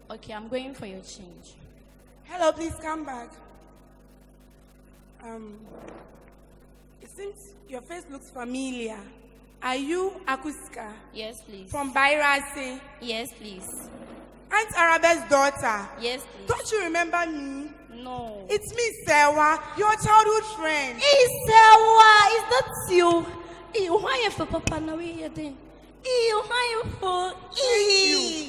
Okay, I'm going for your change. Hello, please come back. It seems your face looks familiar. Are you Akuska? Yes, please. From Bairase? Yes, please. Aunt Arabe's daughter? Yes, please. Don't you remember me? No. It's me, Sewa, your childhood friend. Hey, Sewa, is that you? Why you for Papa now?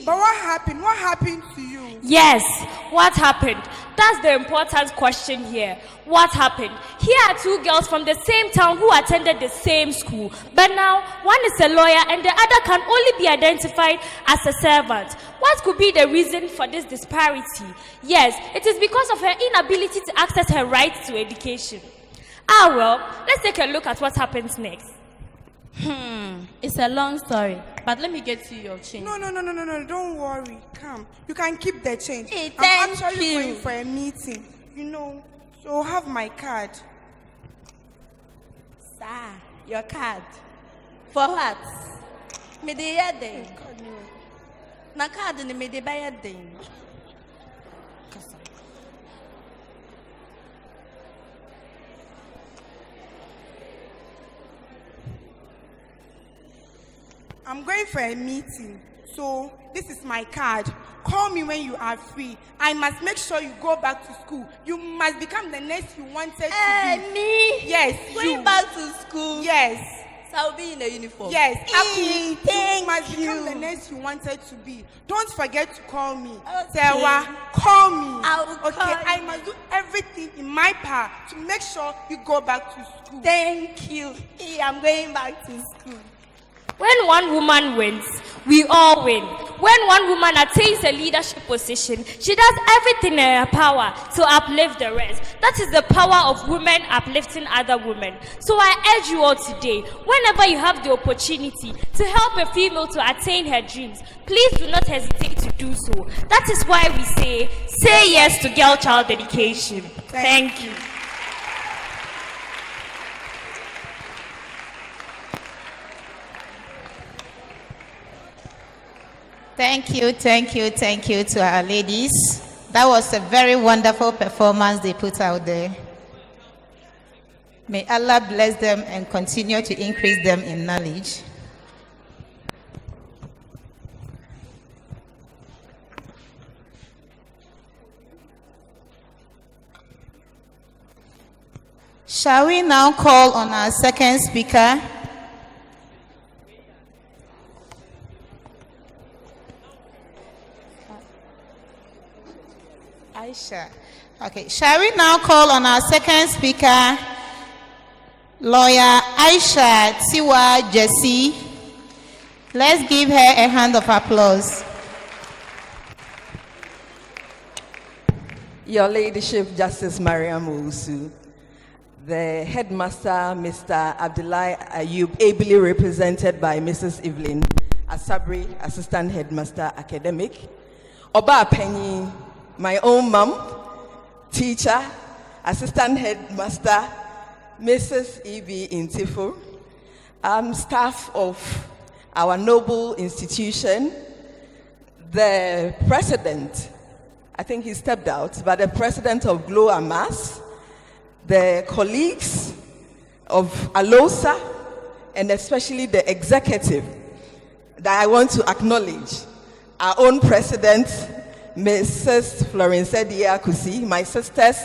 But what happened? What happened to you? Yes, what happened? That's the important question here. What happened? Here are two girls from the same town who attended the same school. But now, one is a lawyer and the other can only be identified as a servant. What could be the reason for this disparity? Yes, it is because of her inability to access her rights to education. Well, let's take a look at what happens next. It's a long story, but let me get you your change. No, don't worry. Come. You can keep the change. Hey, I'm thank actually you. going for a meeting, so have my card. Sir, your card. For what? Me de yede. Na card ni me de ba yede. I'm going for a meeting. So this is my card. Call me when you are free. I must make sure you go back to school. You must become the nurse you wanted to be. Me? Yes, Going you. back to school? Yes. So I'll be in a uniform. Yes, Thank you must you. become the nurse you wanted to be. Don't forget to call me. Okay. Sewa, call me. I will okay, call I you. must do everything in my power to make sure you go back to school. Thank you. I'm going back to school. When one woman wins, we all win. When one woman attains a leadership position, she does everything in her power to uplift the rest. That is the power of women uplifting other women. So I urge you all today, whenever you have the opportunity to help a female to attain her dreams, please do not hesitate to do so. That is why we say yes to girl child education. Thank you. Thank you to our ladies. That was a very wonderful performance they put out there. May Allah bless them and continue to increase them in knowledge. Shall we now call on our second speaker? Aisha. Okay, shall we now call on our second speaker, Lawyer Aisha Tiwa Jesse? Let's give her a hand of applause. Your Ladyship, Justice Mariam Owusu, the headmaster, Mr. Abdullahi Ayub, ably represented by Mrs. Evelyn Asabri, Assistant Headmaster Academic, Oba Penny, my own mom, teacher, Assistant Headmaster, Mrs. E.B. Intifo, staff of our noble institution, the president, I think he stepped out, but the president of GLOAMASS, the colleagues of Alosa, and especially the executive that I want to acknowledge, our own president, Mrs. Florence Kusi, my sisters,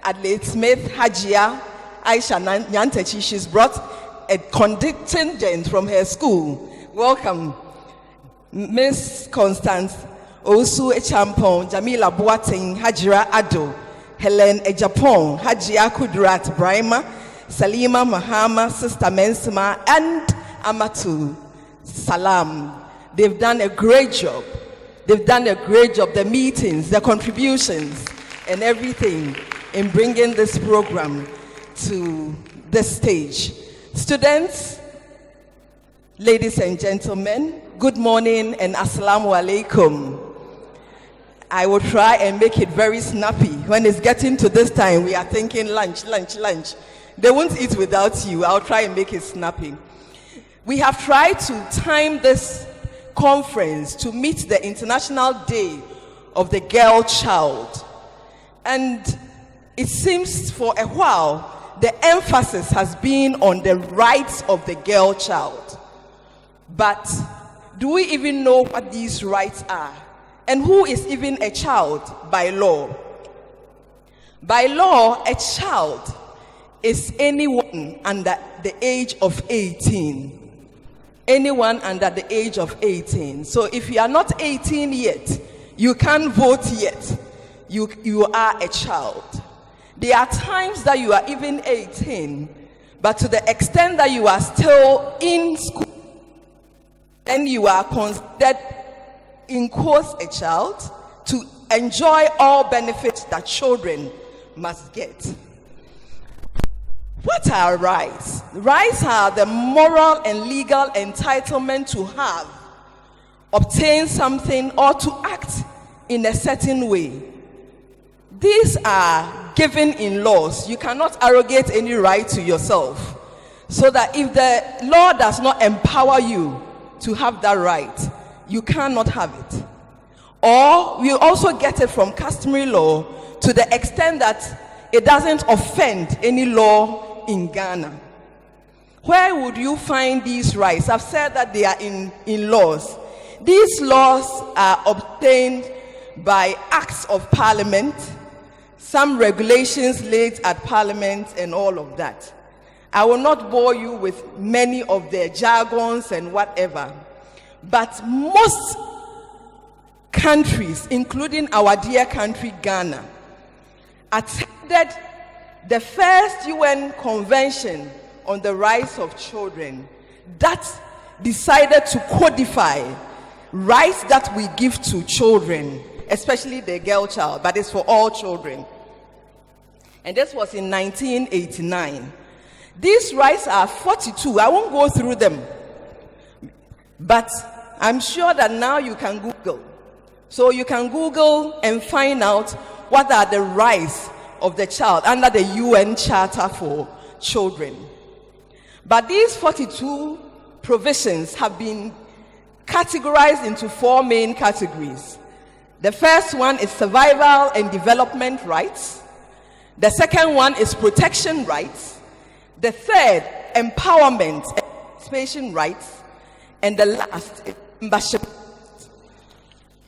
Adelaide Smith, Hajia, Aisha Nyantechi. She's brought a contingent from her school. Welcome. Miss Constance Osu Echampon, Jamila Boateng, Hajira Ado, Helen Ejapon, Hajia Kudrat Brahma, Salima Mahama, Sister Mensima, and Amatu Salam. They've done a great job. They've done a great job, the meetings, the contributions, and everything in bringing this program to this stage. Students, ladies and gentlemen, good morning and assalamu alaikum. I will try and make it very snappy. When it's getting to this time, we are thinking lunch. They won't eat without you. I'll try and make it snappy. We have tried to time this conference to meet the International Day of the Girl Child. And it seems for a while, the emphasis has been on the rights of the girl child. But do we even know what these rights are? And who is even a child by law? By law, a child is anyone under the age of 18. Anyone under the age of 18. So if you are not 18 yet, you can't vote yet, you are a child. There are times that you are even 18, but to the extent that you are still in school, then you are considered, in quotes, a child, to enjoy all benefits that children must get. What are rights? Rights are the moral and legal entitlement to have, obtain something, or to act in a certain way. These are given in laws. You cannot arrogate any right to yourself. So that if the law does not empower you to have that right, you cannot have it. Or we also get it from customary law to the extent that it doesn't offend any law in Ghana. Where would you find these rights? I've said that they are in laws. These laws are obtained by acts of parliament, some regulations laid at parliament, and all of that. I will not bore you with many of their jargons and whatever, but most countries, including our dear country Ghana, attended the first UN Convention on the Rights of Children that decided to codify rights that we give to children, especially the girl child, but it's for all children. And this was in 1989. These rights are 42. I won't go through them, but I'm sure that now you can Google. So you can Google and find out what are the rights of the child under the UN Charter for Children. But these 42 provisions have been categorized into 4 main categories. The first one is survival and development rights. The second one is protection rights. The third, empowerment and participation rights. And the last is membership.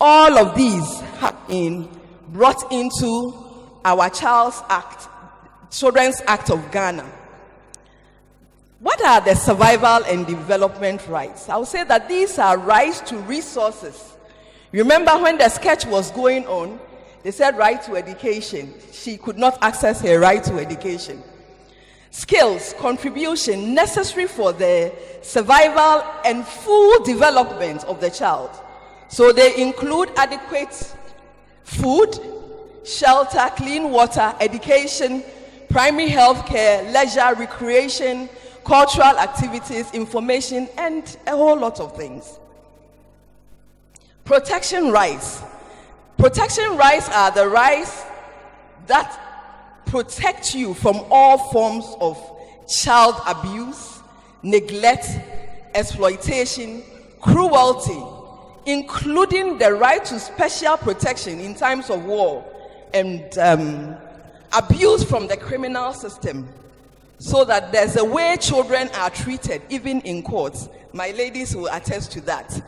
All of these have been brought into our Children's Act of Ghana. What are the survival and development rights? I would say that these are rights to resources. Remember when the sketch was going on, they said right to education. She could not access her right to education. Skills, contribution necessary for the survival and full development of the child. So they include adequate food, shelter, clean water, education, primary health care, leisure, recreation, cultural activities, information, and a whole lot of things. Protection rights. Protection rights are the rights that protect you from all forms of child abuse, neglect, exploitation, cruelty, including the right to special protection in times of war and abuse from the criminal system, so that there's a way children are treated, even in courts. My ladies will attest to that.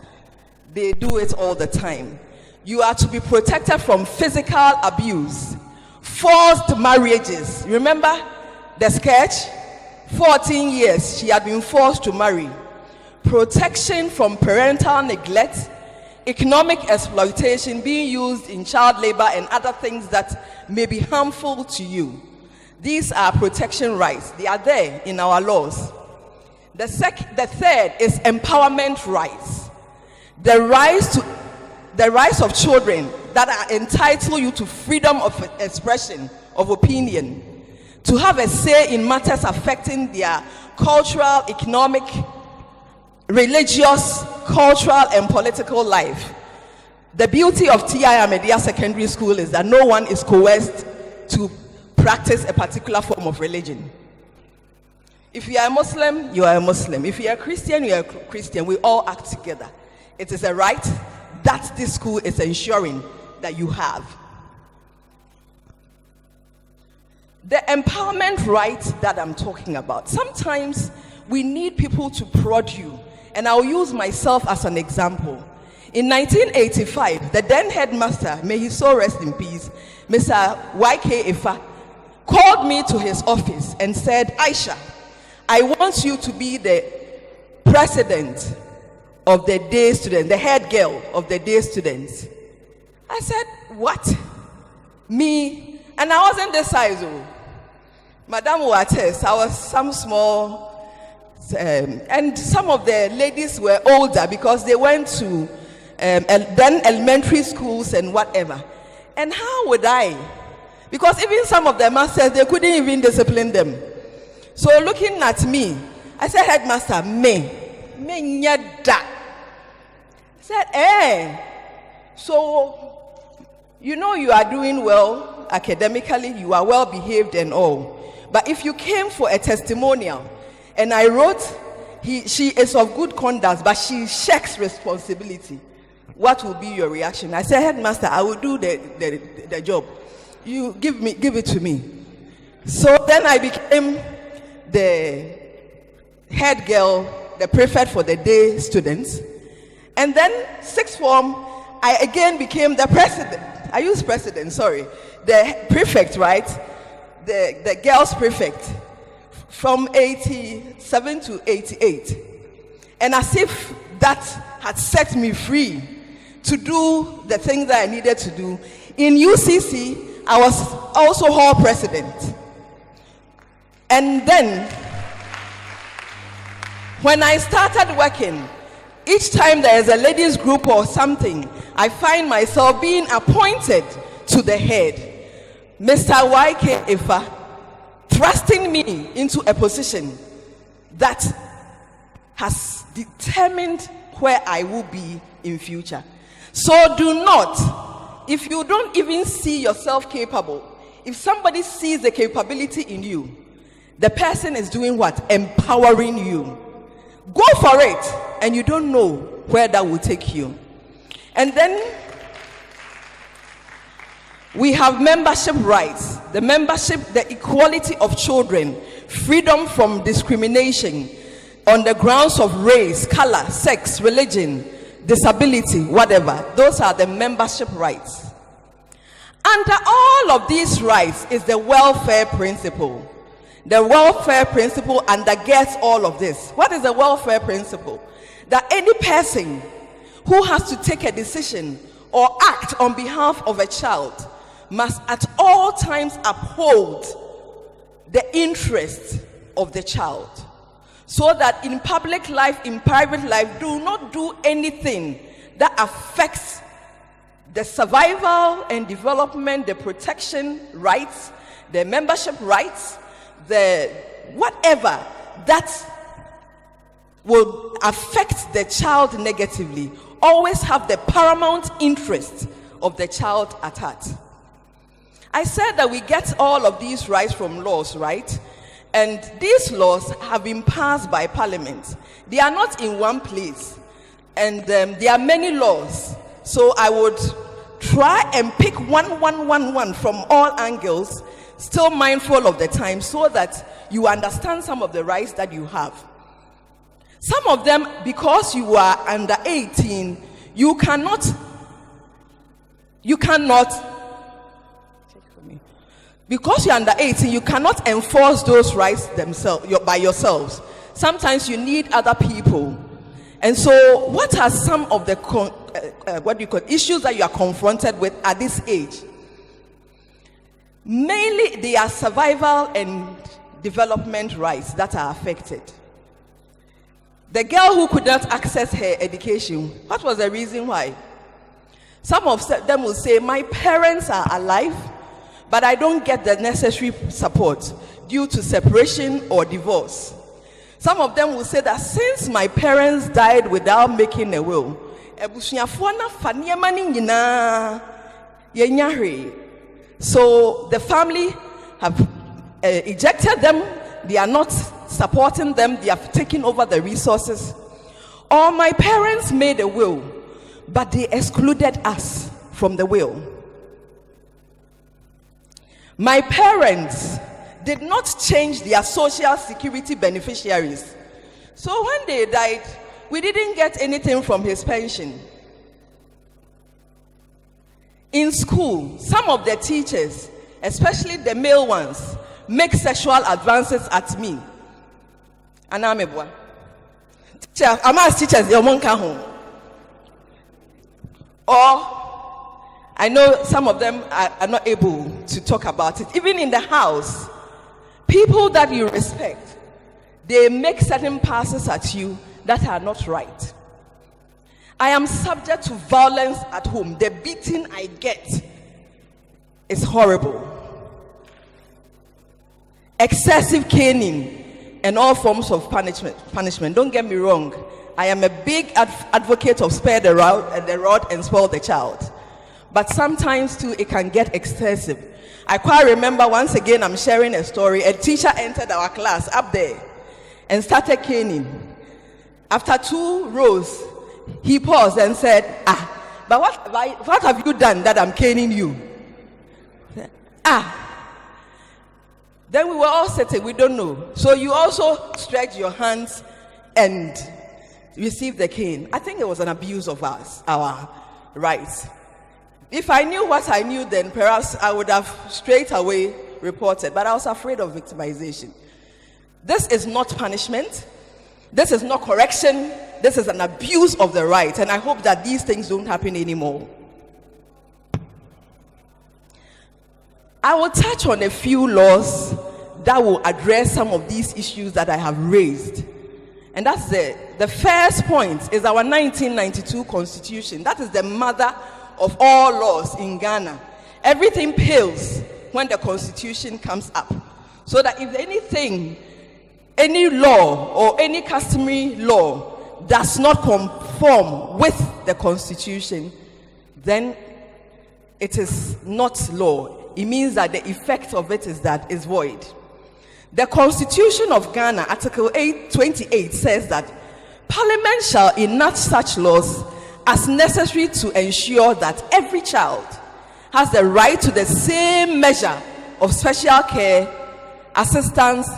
They do it all the time. You are to be protected from physical abuse, forced marriages. Remember the sketch? 14 years she had been forced to marry. Protection from parental neglect, economic exploitation, being used in child labor, and other things that may be harmful to you. These are protection rights. They are there in our laws. The third is empowerment rights. The rights of children that are entitle you to freedom of expression, of opinion, to have a say in matters affecting their cultural, economic, religious, cultural, and political life. The beauty of TI Ahmadiyya Secondary School is that no one is coerced to practice a particular form of religion. If you are a Muslim, you are a Muslim. If you are a Christian, you are a Christian. We all act together. It is a right that this school is ensuring that you have. The empowerment right that I'm talking about. Sometimes we need people to prod you. And I'll use myself as an example. In 1985, the then headmaster, may his soul rest in peace, Mr. Y.K. Ifa, called me to his office and said, Aisha, I want you to be the president of the day students, the head girl of the day students. I said, what? Me? And I wasn't this size. Madam will attest, I was some small, and some of the ladies were older because they went to then elementary schools and whatever. And how would I? Because even some of the masters, they couldn't even discipline them. So looking at me, I said, headmaster, me nyada. I said, so you know you are doing well academically, you are well behaved and all. But if you came for a testimonial and I wrote, she is of good conduct, but she shirks responsibility, what will be your reaction? I said, headmaster, I will do the job. You give it to me. So then I became the head girl, the prefect for the day students. And then sixth form, I again became the president. I use president, sorry. The prefect, right? The girls prefect from 87 to 88. And as if that had set me free to do the things that I needed to do. In UCC, I was also hall president. And then, when I started working, each time there is a ladies group or something, I find myself being appointed to the head, Mr. YK Ifa, thrusting me into a position that has determined where I will be in future. So do not, if you don't even see yourself capable, if somebody sees the capability in you, the person is doing what? Empowering you. Go for it, and you don't know where that will take you. And then we have membership rights, the membership, the equality of children, freedom from discrimination on the grounds of race, color, sex, religion, disability, whatever. Those are the membership rights. Under all of these rights is the welfare principle. The welfare principle undergirds all of this. What is the welfare principle? That any person who has to take a decision or act on behalf of a child must at all times uphold the interest of the child, so that in public life, in private life, do not do anything that affects the survival and development, the protection rights, the membership rights, the whatever that will affect the child negatively. Always have the paramount interest of the child at heart. I said that we get all of these rights from laws, right? And these laws have been passed by Parliament. They are not in one place, and there are many laws. So I would try and pick one from all angles, still mindful of the time, so that you understand some of the rights that you have. Some of them, because you are under 18, you cannot, because you're under 18, you cannot enforce those rights themselves by yourselves. Sometimes you need other people. And so, what are some of the issues that you are confronted with at this age? Mainly, they are survival and development rights that are affected. The girl who could not access her education, what was the reason why? Some of them will say, my parents are alive, but I don't get the necessary support due to separation or divorce. Some of them will say that since my parents died without making a will, so the family have ejected them. They are not supporting them. They have taken over the resources. Or my parents made a will, but they excluded us from the will. My parents did not change their social security beneficiaries. So when they died, we didn't get anything from his pension. In school, some of the teachers, especially the male ones, make sexual advances at me. And I'm a boy. Teacher, I'm as teachers, they won't come home. Or I know some of them are not able to talk about it. Even in the house, people that you respect, they make certain passes at you that are not right. I am subject to violence at home. The beating I get is horrible. Excessive caning and all forms of punishment. Don't get me wrong. I am a big advocate of spare the rod and spoil the child. But sometimes too, it can get excessive. I quite remember, once again, I'm sharing a story. A teacher entered our class up there and started caning. After 2 rows, he paused and said, but what have you done that I'm caning you? Then we were all sitting, we don't know. So you also stretch your hands and receive the cane. I think it was an abuse of our rights. If I knew what I knew then, perhaps I would have straight away reported, but I was afraid of victimization. This is not punishment. This is not correction. This is an abuse of the right, and I hope that these things don't happen anymore. I will touch on a few laws that will address some of these issues that I have raised. And that's the first point is our 1992 Constitution. That is the mother of all laws in Ghana. Everything pales when the Constitution comes up. So that if anything, any law or any customary law does not conform with the Constitution, then it is not law. It means that the effect of it is that it's void. The Constitution of Ghana, Article 28, says that Parliament shall enact such laws as necessary to ensure that every child has the right to the same measure of special care, assistance,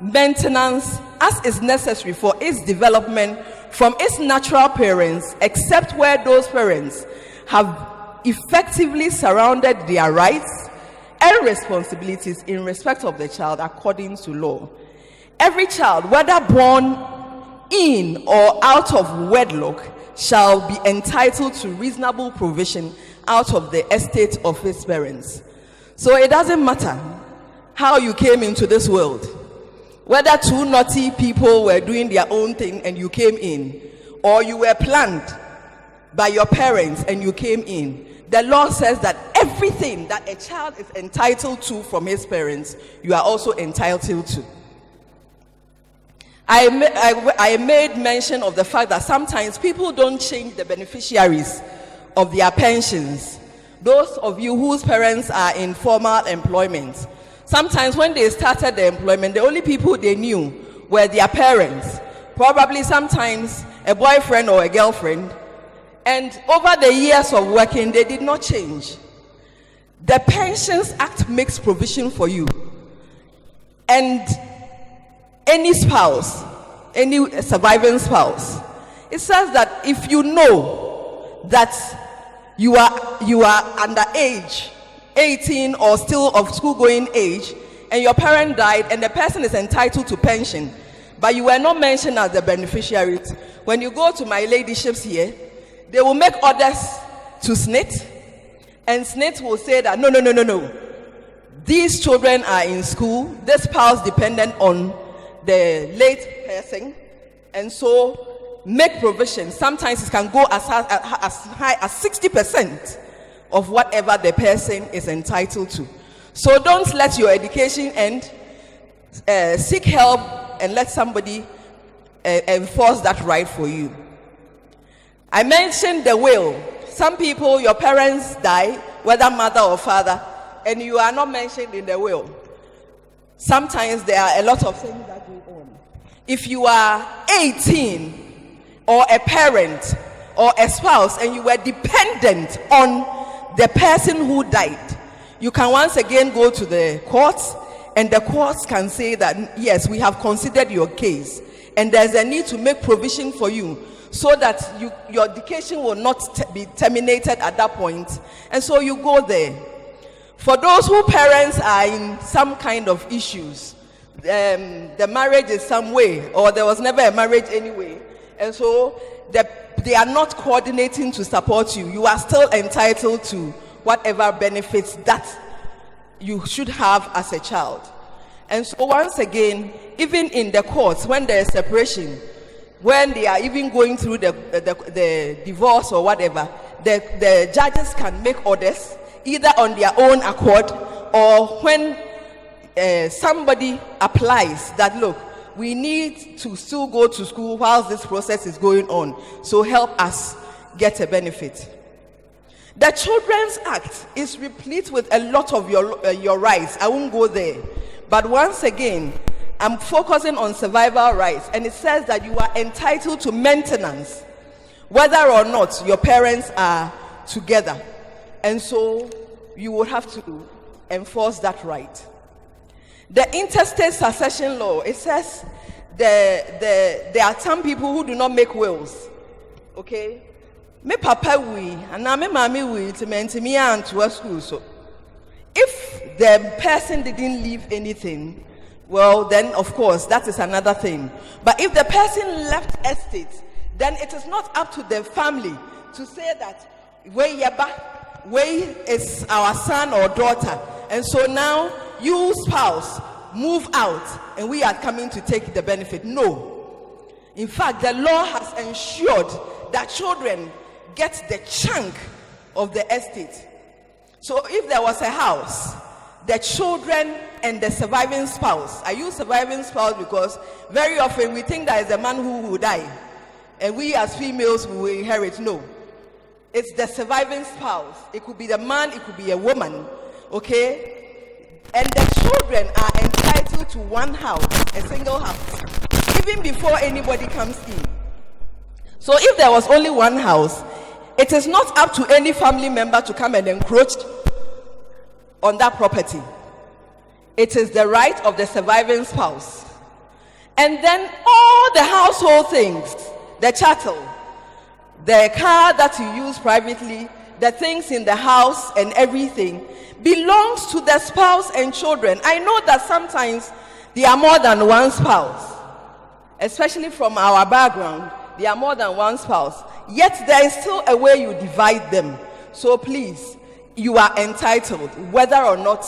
maintenance as is necessary for its development from its natural parents, except where those parents have effectively surrounded their rights and responsibilities in respect of the child according to law. Every child, whether born in or out of wedlock, shall be entitled to reasonable provision out of the estate of his parents. So it doesn't matter how you came into this world, whether two naughty people were doing their own thing and you came in, or you were planned by your parents and you came in. The law says that everything that a child is entitled to from his parents, you are also entitled to. I made mention of the fact that sometimes people don't change the beneficiaries of their pensions. Those of you whose parents are in formal employment, sometimes when they started the employment, the only people they knew were their parents, probably sometimes a boyfriend or a girlfriend. And over the years of working, they did not change. The Pensions Act makes provision for you. And any spouse, any surviving spouse, it says that if you know that you are underage, 18 or still of school-going age, and your parent died and the person is entitled to pension, but you were not mentioned as the beneficiaries, when you go to my ladyships here, they will make orders to SNIT, and SNIT will say that no. These children are in school, this spouse dependent on the late person, and so make provision. Sometimes it can go as high as 60% of whatever the person is entitled to. So don't let your education end. Seek help and let somebody enforce that right for you. I mentioned the will. Some people, your parents die, whether mother or father, and you are not mentioned in the will. Sometimes there are a lot of things that go on. If you are 18 or a parent or a spouse and you were dependent on the person who died, you can once again go to the courts, and the courts can say that yes, we have considered your case and there's a need to make provision for you so that your education will not be terminated at that point, and so you go there. For those whose parents are in some kind of issues, the marriage is some way, or there was never a marriage anyway, and so they are not coordinating to support you, you are still entitled to whatever benefits that you should have as a child. And so once again, even in the courts, when there is separation, when they are even going through the divorce or whatever, the judges can make orders either on their own accord, or when somebody applies that, look, we need to still go to school while this process is going on, so help us get a benefit. The Children's Act is replete with a lot of your rights. I won't go there, but once again, I'm focusing on survival rights, and it says that you are entitled to maintenance whether or not your parents are together, and so you will have to enforce that right. The interstate succession law, it says there are some people who do not make wills. Okay? Me papa we, and now me mommy we, to me and to a school. So if the person didn't leave anything, well, then of course that is another thing. But if the person left estate, then it is not up to the family to say that way is our son or daughter, and so now you spouse move out and we are coming to take the benefit. No. In fact, the law has ensured that children get the chunk of the estate. So if there was a house, the children and the surviving spouse, I use surviving spouse because very often we think that is the man who will die and we as females will inherit. No, it's the surviving spouse. It could be the man, it could be a woman. Okay, and the children are entitled to one house, a single house, even before anybody comes in. So if there was only one house, it is not up to any family member to come and encroach on that property. It is the right of the surviving spouse. And then all the household things, the chattel, the car that you use privately, the things in the house and everything belongs to the spouse and children. I know that sometimes there are more than one spouse, especially from our background, there are more than one spouse. Yet there is still a way you divide them. So please, you are entitled, whether or not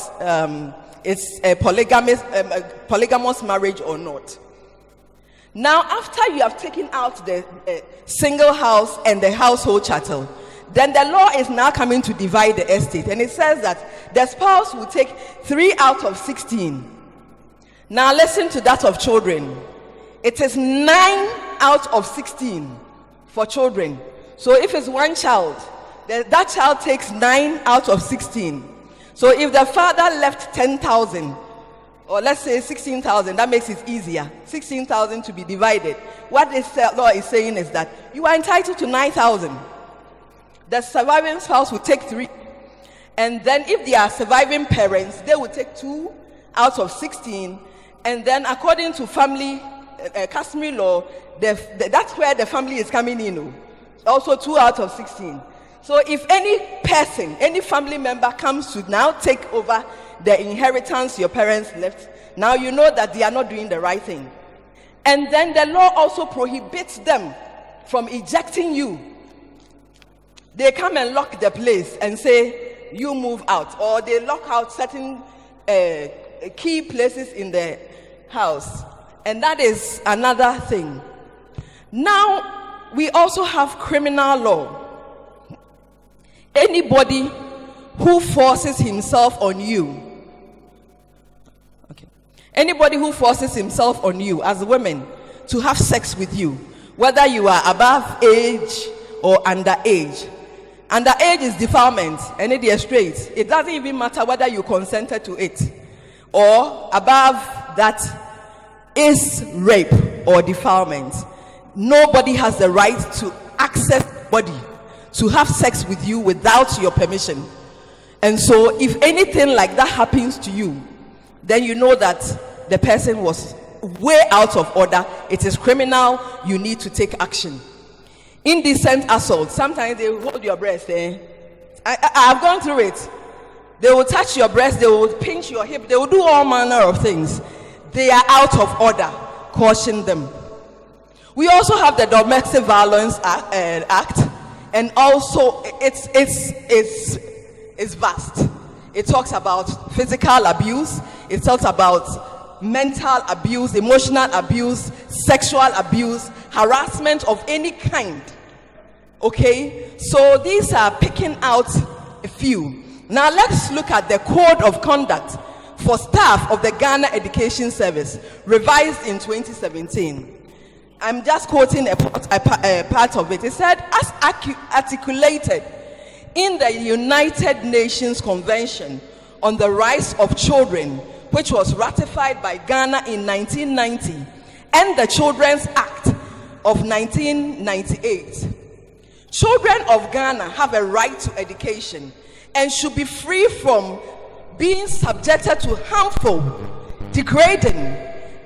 it's a polygamous marriage or not. Now, after you have taken out the single house and the household chattel, then the law is now coming to divide the estate. And it says that the spouse will take 3 out of 16. Now listen to that of children. It is 9 out of 16 for children. So if it's one child, that child takes 9 out of 16. So if the father left 10,000, or let's say 16,000, that makes it easier. 16,000 to be divided. What this law is saying is that you are entitled to 9,000. The surviving spouse will take 3. And then if they are surviving parents, they will take 2 out of 16. And then according to family customary law, that's where the family is coming in. Also 2 out of 16. So if any person, any family member comes to now take over the inheritance your parents left, now you know that they are not doing the right thing. And then the law also prohibits them from ejecting you. They come and lock the place and say, you move out. Or they lock out certain key places in the house. And that is another thing. Now, we also have criminal law. Anybody who forces himself on you, anybody who forces himself on you as women to have sex with you, whether you are above age or underage. Underage is defilement, and it is straight. It doesn't even matter whether you consented to it. Or above that is rape or defilement. Nobody has the right to access body, to have sex with you without your permission. And so if anything like that happens to you, then you know that the person was way out of order. It is criminal. You need to take action. Indecent assault. Sometimes they will hold your breast. I've gone through it. They will touch your breast. They will pinch your hip. They will do all manner of things. They are out of order. Caution them. We also have the Domestic Violence Act, and also it's vast. It talks about physical abuse. It talks about mental abuse, emotional abuse, sexual abuse, harassment of any kind. Okay, so these are picking out a few. Now let's look at the code of conduct for staff of the Ghana Education Service, revised in 2017. I'm just quoting a part of it. It said, as articulated in the United Nations Convention on the Rights of Children, which was ratified by Ghana in 1990, and the Children's Act of 1998. Children of Ghana have a right to education and should be free from being subjected to harmful degrading,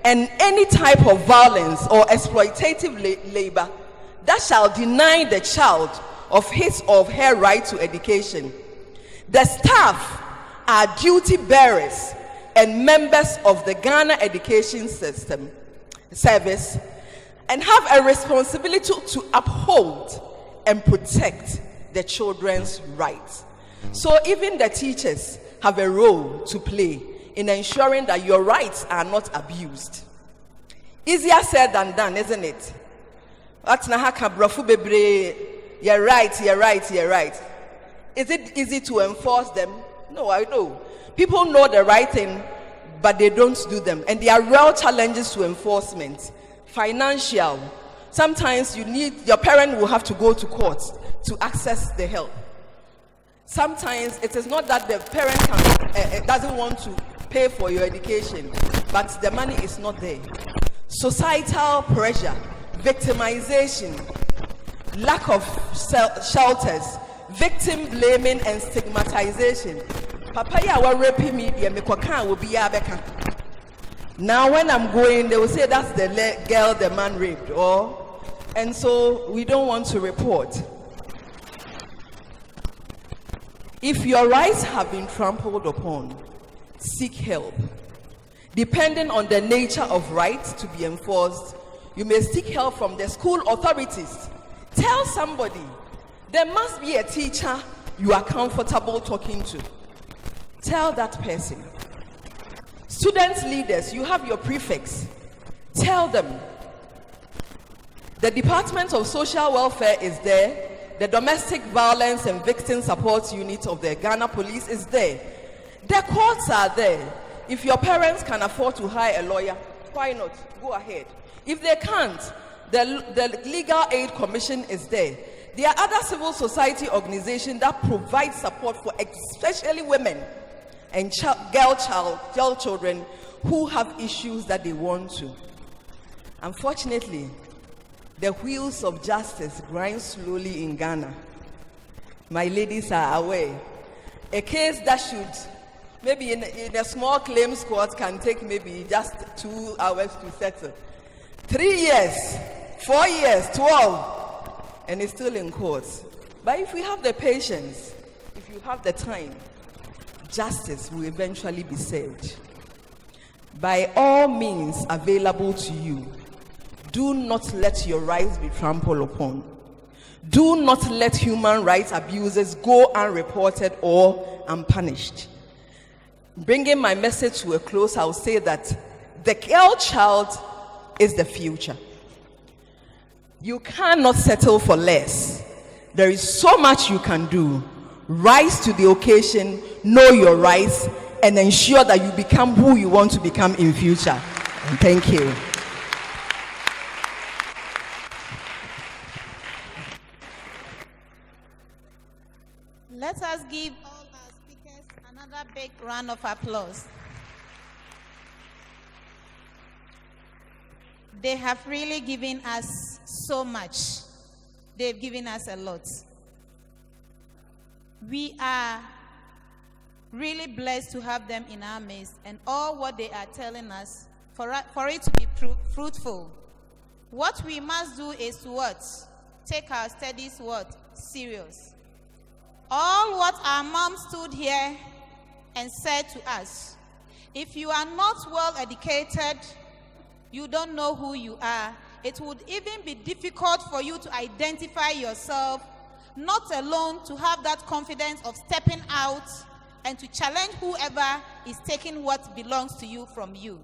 and any type of violence or exploitative labor that shall deny the child of his or her right to education. The staff are duty bearers and members of the Ghana Education Service and have a responsibility to uphold and protect the children's rights. So even the teachers have a role to play in ensuring that your rights are not abused. Easier said than done, isn't it? You're right. Is it easy to enforce them? No, I know. People know the right thing, but they don't do them. And there are real challenges to enforcement. Financial. Sometimes your parent will have to go to court to access the help. Sometimes it is not that the parent doesn't want to pay for your education, but the money is not there. Societal pressure, victimization, lack of shelters, victim blaming and stigmatization. Papa ya wa rape me dia me kwaka will be abeka. Now when I'm going, they will say that's the girl the man raped, and so we don't want to report. If your rights have been trampled upon, seek help. Depending on the nature of rights to be enforced, you may seek help from the school authorities. Tell somebody. There must be a teacher you are comfortable talking to. Tell that person. Student leaders, you have your prefects. Tell them. The Department of Social Welfare is there. The Domestic Violence and Victim Support Unit of the Ghana Police is there. The courts are there. If your parents can afford to hire a lawyer, why not? Go ahead. If they can't, the Legal Aid Commission is there. There are other civil society organizations that provide support for especially women and girl children who have issues that they want to. Unfortunately, the wheels of justice grind slowly in Ghana. My ladies are aware. A case that should maybe in a small claims court can take maybe just 2 hours to settle. 3 years, 4 years, 12, and it's still in court. But if we have the patience, if you have the time, justice will eventually be served. By all means available to you, do not let your rights be trampled upon. Do not let human rights abuses go unreported or unpunished. Bringing my message to a close, I'll say that the girl child is the future. You cannot settle for less. There is so much you can do. Rise to the occasion, know your rights, and ensure that you become who you want to become in future. And thank you. Let us give all our speakers another big round of applause. They have really given us so much. They've given us a lot. We are really blessed to have them in our midst, and all what they are telling us, for it to be fruitful. What we must do is to what? Take our studies serious. All what our mom stood here and said to us, if you are not well educated, you don't know who you are. It would even be difficult for you to identify yourself, not alone to have that confidence of stepping out and to challenge whoever is taking what belongs to you from you.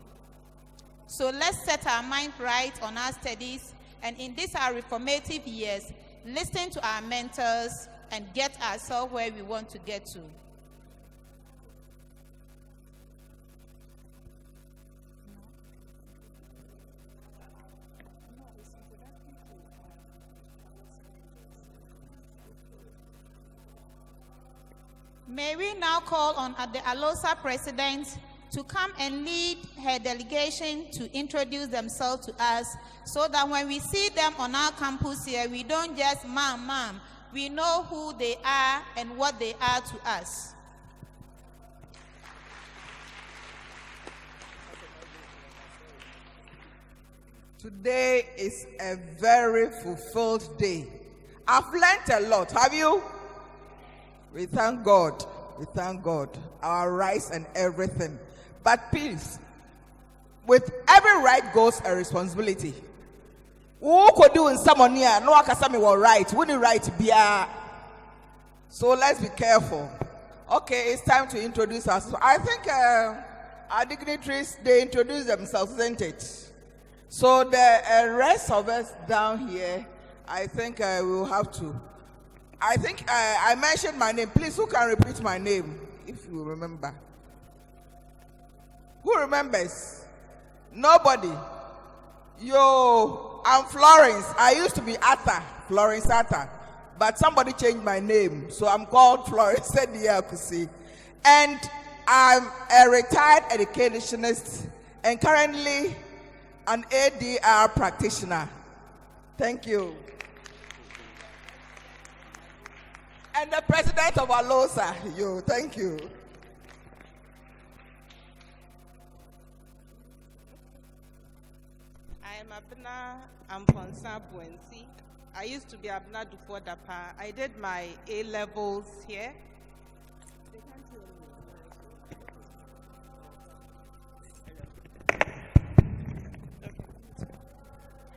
So let's set our mind right on our studies, and in these our reformative years, listen to our mentors and get ourselves where we want to get to. May we now call on the Alosa president to come and lead her delegation to introduce themselves to us, so that when we see them on our campus here, we don't just ma'am. We know who they are and what they are to us. Today is a very fulfilled day. I've learned a lot. Have you? We thank God. We thank God. Our rights and everything. But please, with every right goes a responsibility. Who could do in someone here? No one can say me was right. We need right to be a. So let's be careful. Okay, it's time to introduce us. I think our dignitaries, they introduce themselves, isn't it? So the rest of us down here, I think we will have to. I think I mentioned my name. Please, who can repeat my name, if you remember? Who remembers? Nobody. Yo, I'm Florence. I used to be Atta, Florence Atta. But somebody changed my name, so I'm called Florence Ediakusi. And I'm a retired educationist and currently an ADR practitioner. Thank you. And the president of Alosa, yo, thank you. I am Abna Amponsa Buensi. I used to be Abna Dufo Dapa. I did my A-levels here.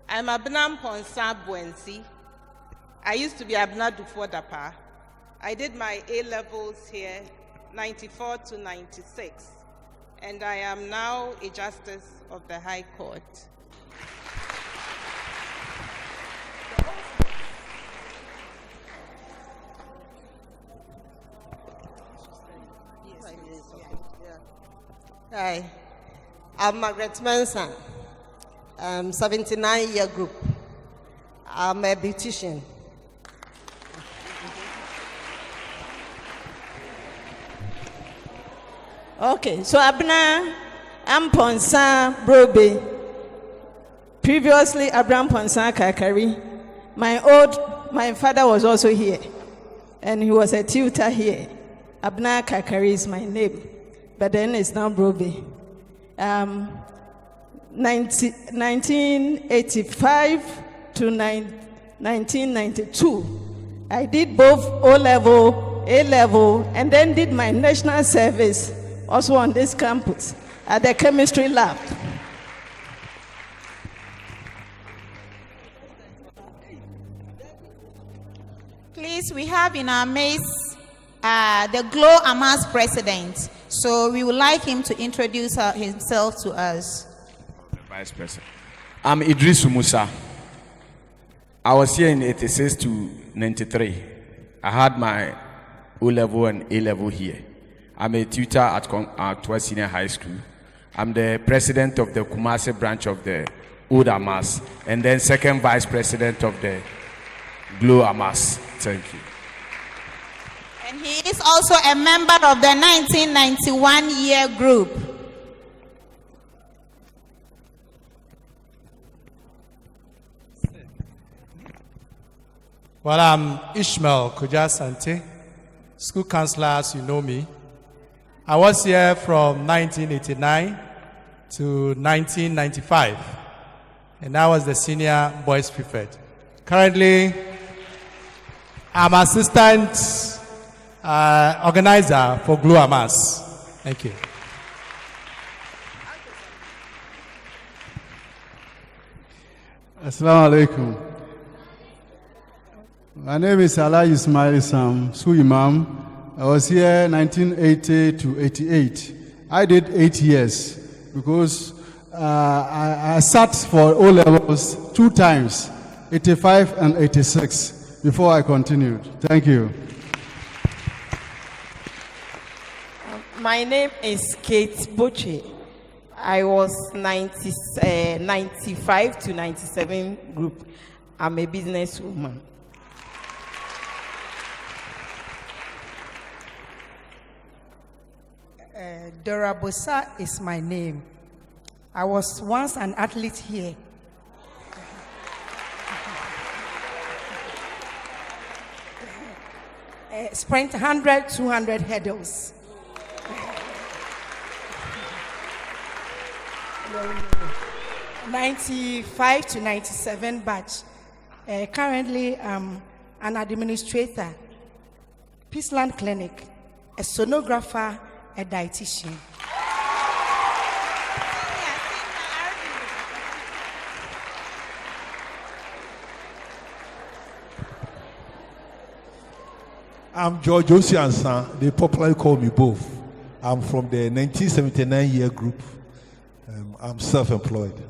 I'm Abna Amponsa Buensi. I used to be Abna Dufo Dapa. I did my A-levels here, 94 to 96. And I am now a justice of the High Court. Hi, I'm Margaret Manson. 79-year group. I'm a beautician. Okay, so Abna Amponsa Brobe. Previously, Abraham Ponsa Kakari. My father was also here, and he was a tutor here. Abna Kakari is my name, but then it's now Brobe. 1985 to 1992, I did both O-level, A-level, and then did my national service also on this campus at the chemistry lab. Please, we have in our midst the GLOAMASS president. So we would like him to introduce himself to us. Vice President. I'm Idris Musa. I was here in 86 to 93. I had my O-level and A-level here. I'm a tutor at Actua Senior High School. I'm the president of the Kumasi branch of the GLOAMASS, and then second vice president of the GLOAMASS. Thank you. And he is also a member of the 1991 year group. Well, I'm Ishmael Kujasante, school counselor, as you know me. I was here from 1989 to 1995, and I was the senior boys prefect. Currently, I'm assistant organizer for GLOAMASS. Thank you. Assalamu alaikum. My name is Ala Ismail Sam, school imam. I was here 1980 to 88. I did 8 years because I sat for O-levels 2 times, 85 and 86, before I continued. Thank you. My name is Kate Boche. I was 95 to 97 group. I'm a businesswoman. Dora Bosa is my name. I was once an athlete here. Sprint 100, 200 hurdles. 95 to 97 batch. Currently, I'm an administrator, Peaceland Clinic, a sonographer, a dietitian. I'm George Osiansa. They popularly call me both. I'm from the 1979 year group. I'm self-employed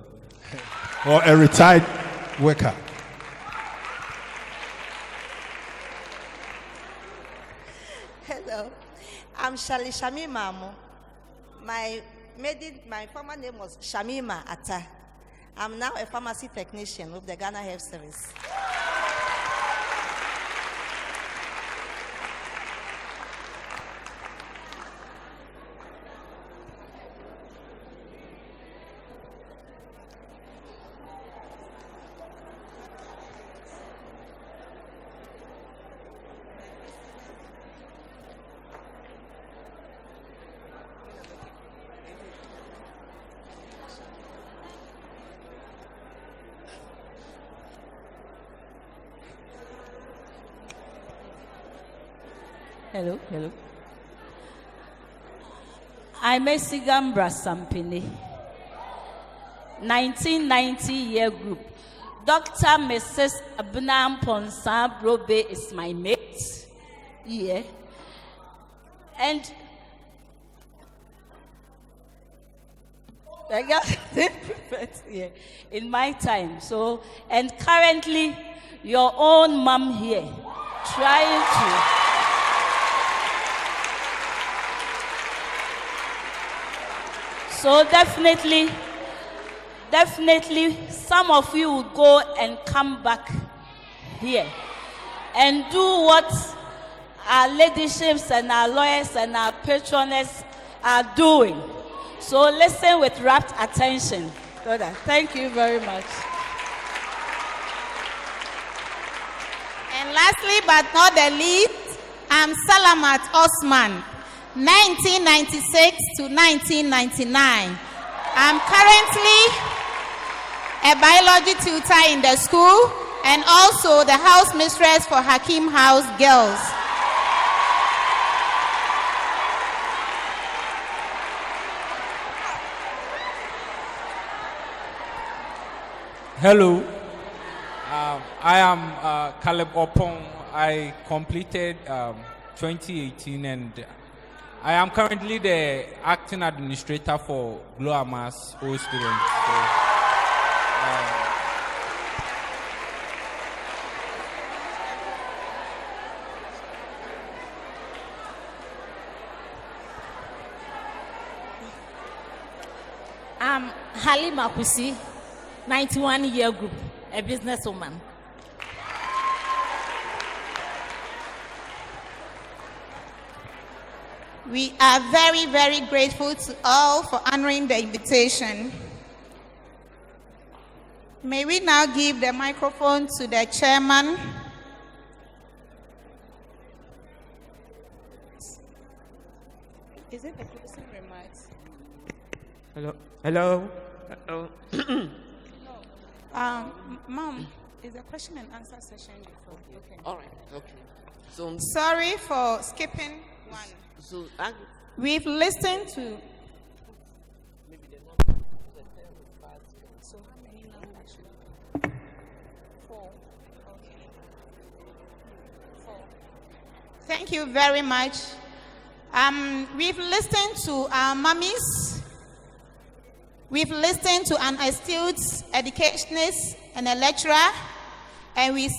or a retired worker. Hello, I'm Shali Shami Mamo. My former name was Shamima Atta. I'm now a pharmacy technician with the Ghana Health Service. Hello. I'm a Sigambra Sampini, 1990 year group. Dr. Mrs. Abnam Ponsa Brobe is my mate. Yeah. And I got yeah, in my time. So, and currently, your own mom here trying to. So definitely, some of you will go and come back here and do what our ladyships and our lawyers and our patrons are doing. So listen with rapt attention. Thank you very much. And lastly but not the least, I'm Salamat Osman, 1996 to 1999. I'm currently a biology tutor in the school and also the house mistress for Hakim House Girls. Hello, I am Caleb Opong. I completed 2018 and I am currently the acting administrator for GLOAMASS all students. I'm Halima Kusi, 91 year group, a businesswoman. We are very, very grateful to all for honoring the invitation. May we now give the microphone to the chairman. Is it the closing remarks? Hello. Mom, is the question and answer session before? Okay. All right. Okay. So sorry for skipping one. So we've listened to. So how many numbers? 4. Okay. 4. Thank you very much. We've listened to our mummies. We've listened to an astute educationist and a lecturer, and we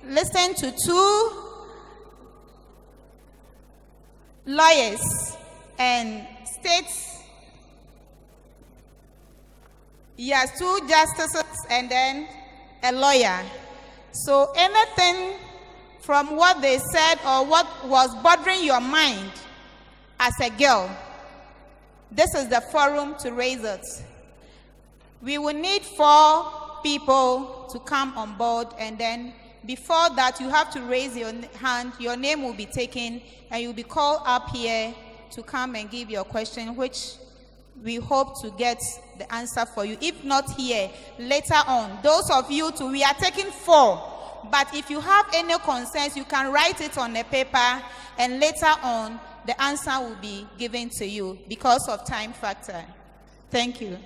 listened to 2 lawyers and states. Yes, 2 justices and then a lawyer. So anything from what they said or what was bothering your mind as a girl, this is the forum to raise it. We will need 4 people to come on board, and then before that you have to raise your hand, your name will be taken, and you'll be called up here to come and give your question, which we hope to get the answer for you. If not here, later on. Those of you too, we are taking 4. But if you have any concerns, you can write it on a paper, and later on, the answer will be given to you because of time factor. Thank you.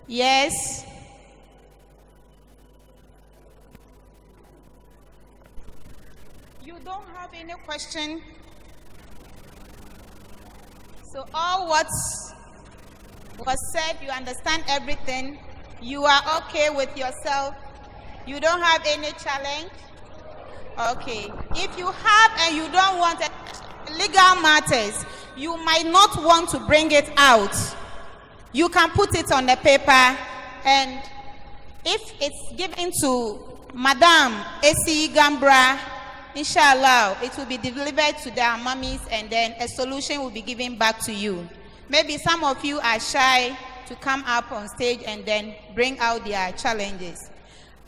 Yes. You don't have any question? So all what was said, you understand everything? You are okay with yourself? You don't have any challenge? Okay. If you have and you don't want legal matters, you might not want to bring it out. You can put it on the paper, and if it's given to Madam A.C. Gambra, inshallah, it will be delivered to their mummies, and then a solution will be given back to you. Maybe some of you are shy to come up on stage and then bring out their challenges.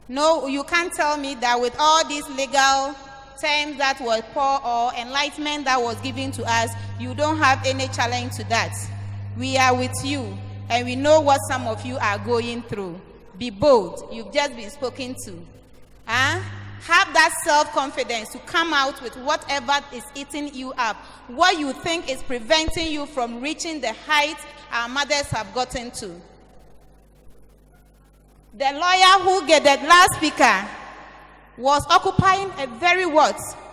No, you can't tell me that with all these legal terms that were poor or enlightenment that was given to us, you don't have any challenge to that. We are with you, and we know what some of you are going through. Be bold. You've just been spoken to. Have that self-confidence to come out with whatever is eating you up, what you think is preventing you from reaching the height our mothers have gotten to. The lawyer who get the last speaker was occupying a very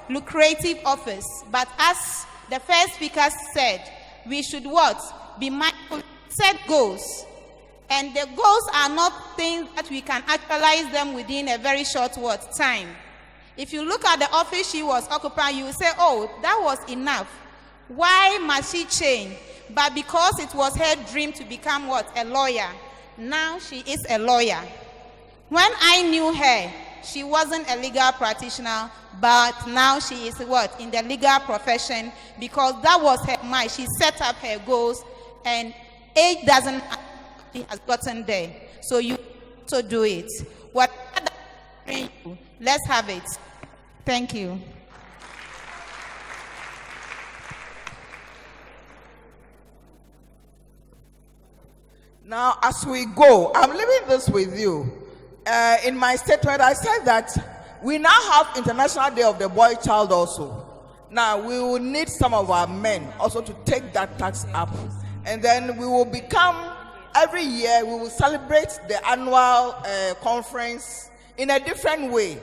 lucrative office. But as the first speaker said, we should be mindful, set goals. And the goals are not things that we can actualize them within a very short time. If you look at the office she was occupying, you will say, oh, that was enough. Why must she change? But because it was her dream to become a lawyer. Now she is a lawyer. When I knew her, she wasn't a legal practitioner, but now she is in the legal profession, because that was her mind. She set up her goals, and age doesn't she has gotten there. So you also do it. Whatever you, let's have it. Thank you. Now, as we go, I'm leaving this with you. In my statement, I said that we now have International Day of the Boy Child also. Now, we will need some of our men also to take that tax up. And then we will become, every year, we will celebrate the annual conference in a different way.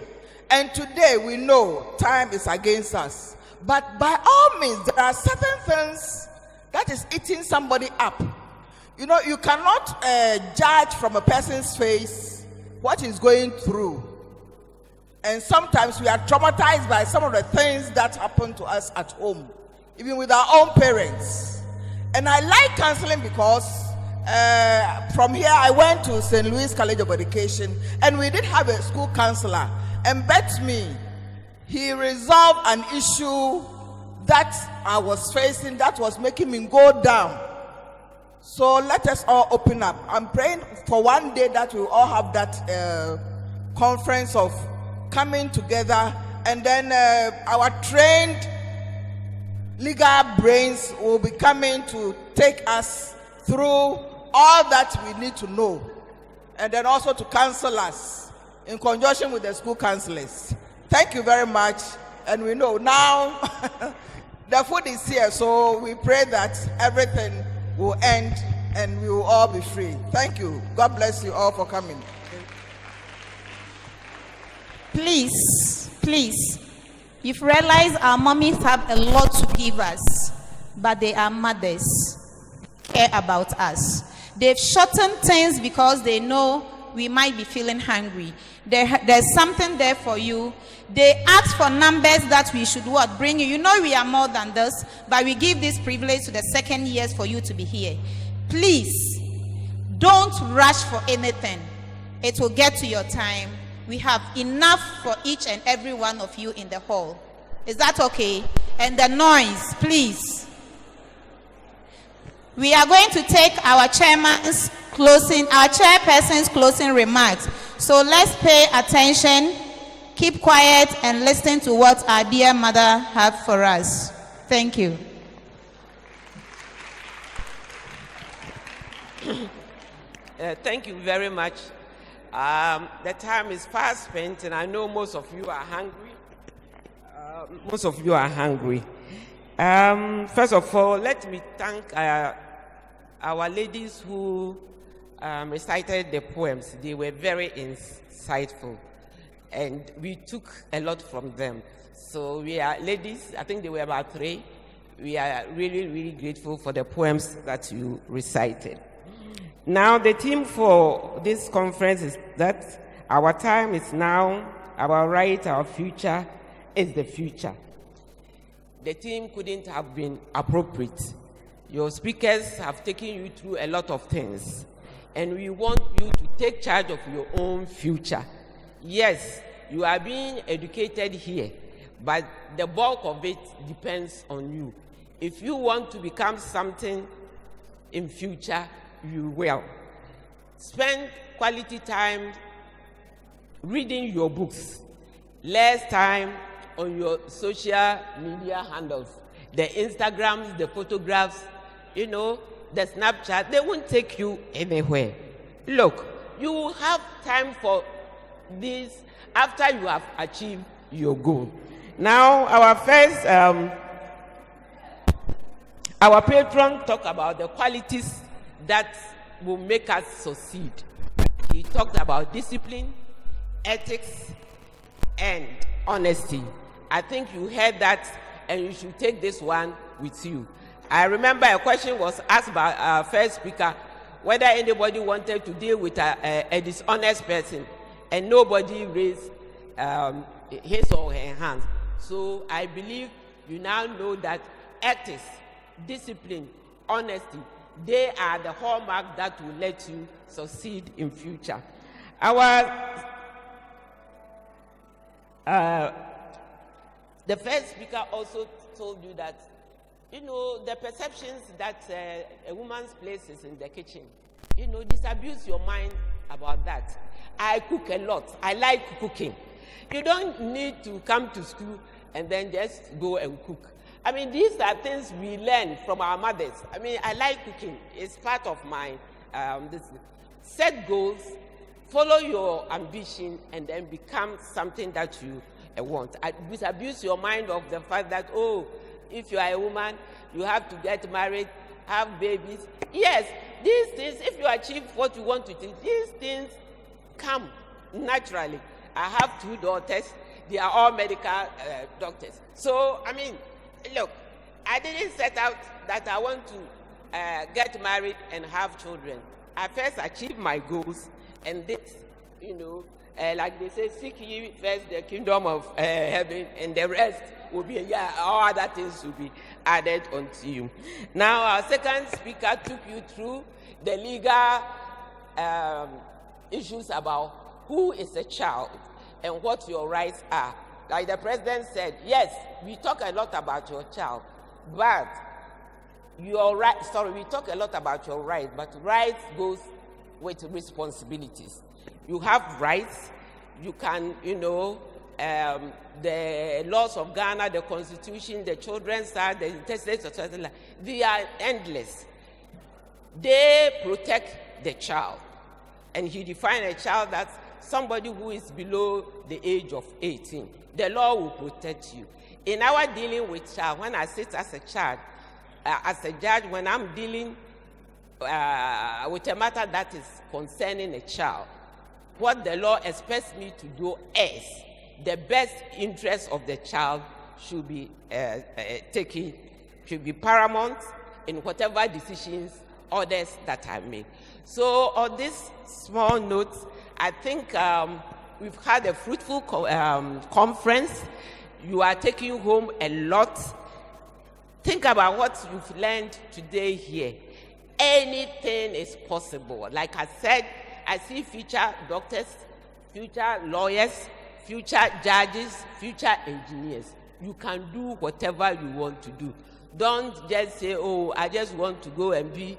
And today, we know time is against us. But by all means, there are certain things that is eating somebody up. You know, you cannot judge from a person's face what he's going through. And sometimes we are traumatized by some of the things that happen to us at home, even with our own parents. And I like counseling because from here I went to St. Louis College of Education, and we did have a school counselor. And bet me, he resolved an issue that I was facing that was making me go down. So let us all open up. I'm praying for one day that we'll all have that conference of coming together, and then our trained legal brains will be coming to take us through all that we need to know, and then also to counsel us in conjunction with the school counselors. Thank you very much. And we know now the food is here, so we pray that everything will end and we will all be free. Thank you. God bless you all for coming. Please, you've realized our mummies have a lot to give us, but they are mothers, care about us. They've shortened things because they know we might be feeling hungry. There's something there for you. They ask for numbers that we should bring you. You know we are more than this, but we give this privilege to the second years for you to be here. Please, don't rush for anything. It will get to your time. We have enough for each and every one of you in the hall. Is that okay? And the noise, please. We are going to take our chairperson's closing remarks. So let's pay attention, keep quiet, and listen to what our dear mother have for us. Thank you. Thank you very much. The time is fast spent, and I know most of you are hungry. First of all, let me thank our ladies who recited the poems. They were very insightful, and we took a lot from them. So we are ladies, I think they were about 3. We are really, really grateful for the poems that you recited. Now, the theme for this conference is that our time is now, our right, our future is the future. The theme couldn't have been appropriate. Your speakers have taken you through a lot of things, and we want you to take charge of your own future. Yes, you are being educated here, but the bulk of it depends on you. If you want to become something in future, you will. Spend quality time reading your books, less time on your social media handles, the Instagrams, the photographs, the Snapchat. They won't take you anywhere. Look, you will have time for this after you have achieved your goal. Now, our patron talked about the qualities that will make us succeed. He talked about discipline, ethics, and honesty. I think you heard that, and you should take this one with you. I remember a question was asked by our first speaker, whether anybody wanted to deal with a dishonest person, and nobody raised his or her hands. So I believe you now know that ethics, discipline, honesty, they are the hallmark that will let you succeed in future. The first speaker also told you that, the perceptions that a woman's place is in the kitchen, disabuse your mind about that. I cook a lot. I like cooking. You don't need to come to school and then just go and cook. These are things we learn from our mothers. I like cooking. It's part of my, set goals, follow your ambition, and then become something that you want. Disabuse your mind of the fact that, if you are a woman, you have to get married, have babies. Yes, these things, if you achieve what you want to do, these things come naturally. I have 2 daughters. They are all medical doctors. So, look, I didn't set out that I want to get married and have children. I first achieved my goals, and this, like they say, seek ye first the kingdom of heaven, and the rest will be, all other things will be added unto you. Now, our second speaker took you through the legal issues about who is a child and what your rights are. Like the president said, yes, we talk a lot about your child, but we talk a lot about your rights, but rights goes with responsibilities. You have rights. You can, the laws of Ghana, the Constitution, the Children's Act, the Intestate Society, they are endless. They protect the child. And he defined a child as somebody who is below the age of 18. The law will protect you. In our dealing with child, when I sit as a child, as a judge, when I'm dealing with a matter that is concerning a child, what the law expects me to do is the best interest of the child should be taken, should be paramount in whatever decisions, orders that I make. So on this small note, I think we've had a fruitful conference. You are taking home a lot. Think about what you've learned today here. Anything is possible. Like I said, I see future doctors, future lawyers, future judges, future engineers. You can do whatever you want to do. Don't just say, oh, I just want to go and be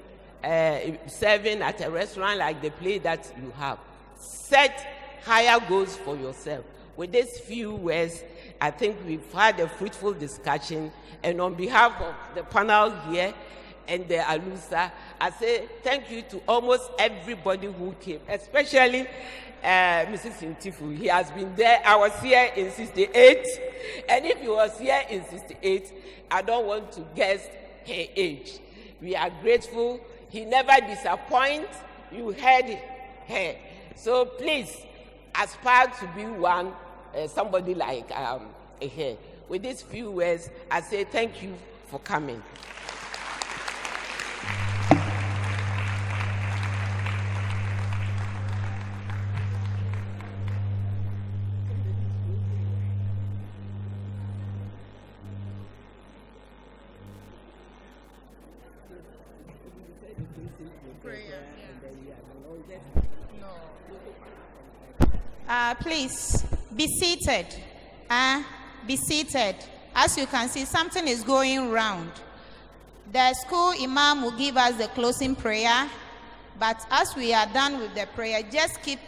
serving at a restaurant like the place that you have. Set higher goals for yourself. With these few words, I think we've had a fruitful discussion. And on behalf of the panel here and the Alosa, I say thank you to almost everybody who came, especially Mrs. Intifu. He has been there. I was here in 68. And if he was here in 68, I don't want to guess her age. We are grateful. He never disappoints. You heard her. So please aspire to be one, somebody like her. With these few words, I say thank you for coming. Please be seated. Be seated. As you can see, something is going round. The school imam will give us the closing prayer, but as we are done with the prayer, just keep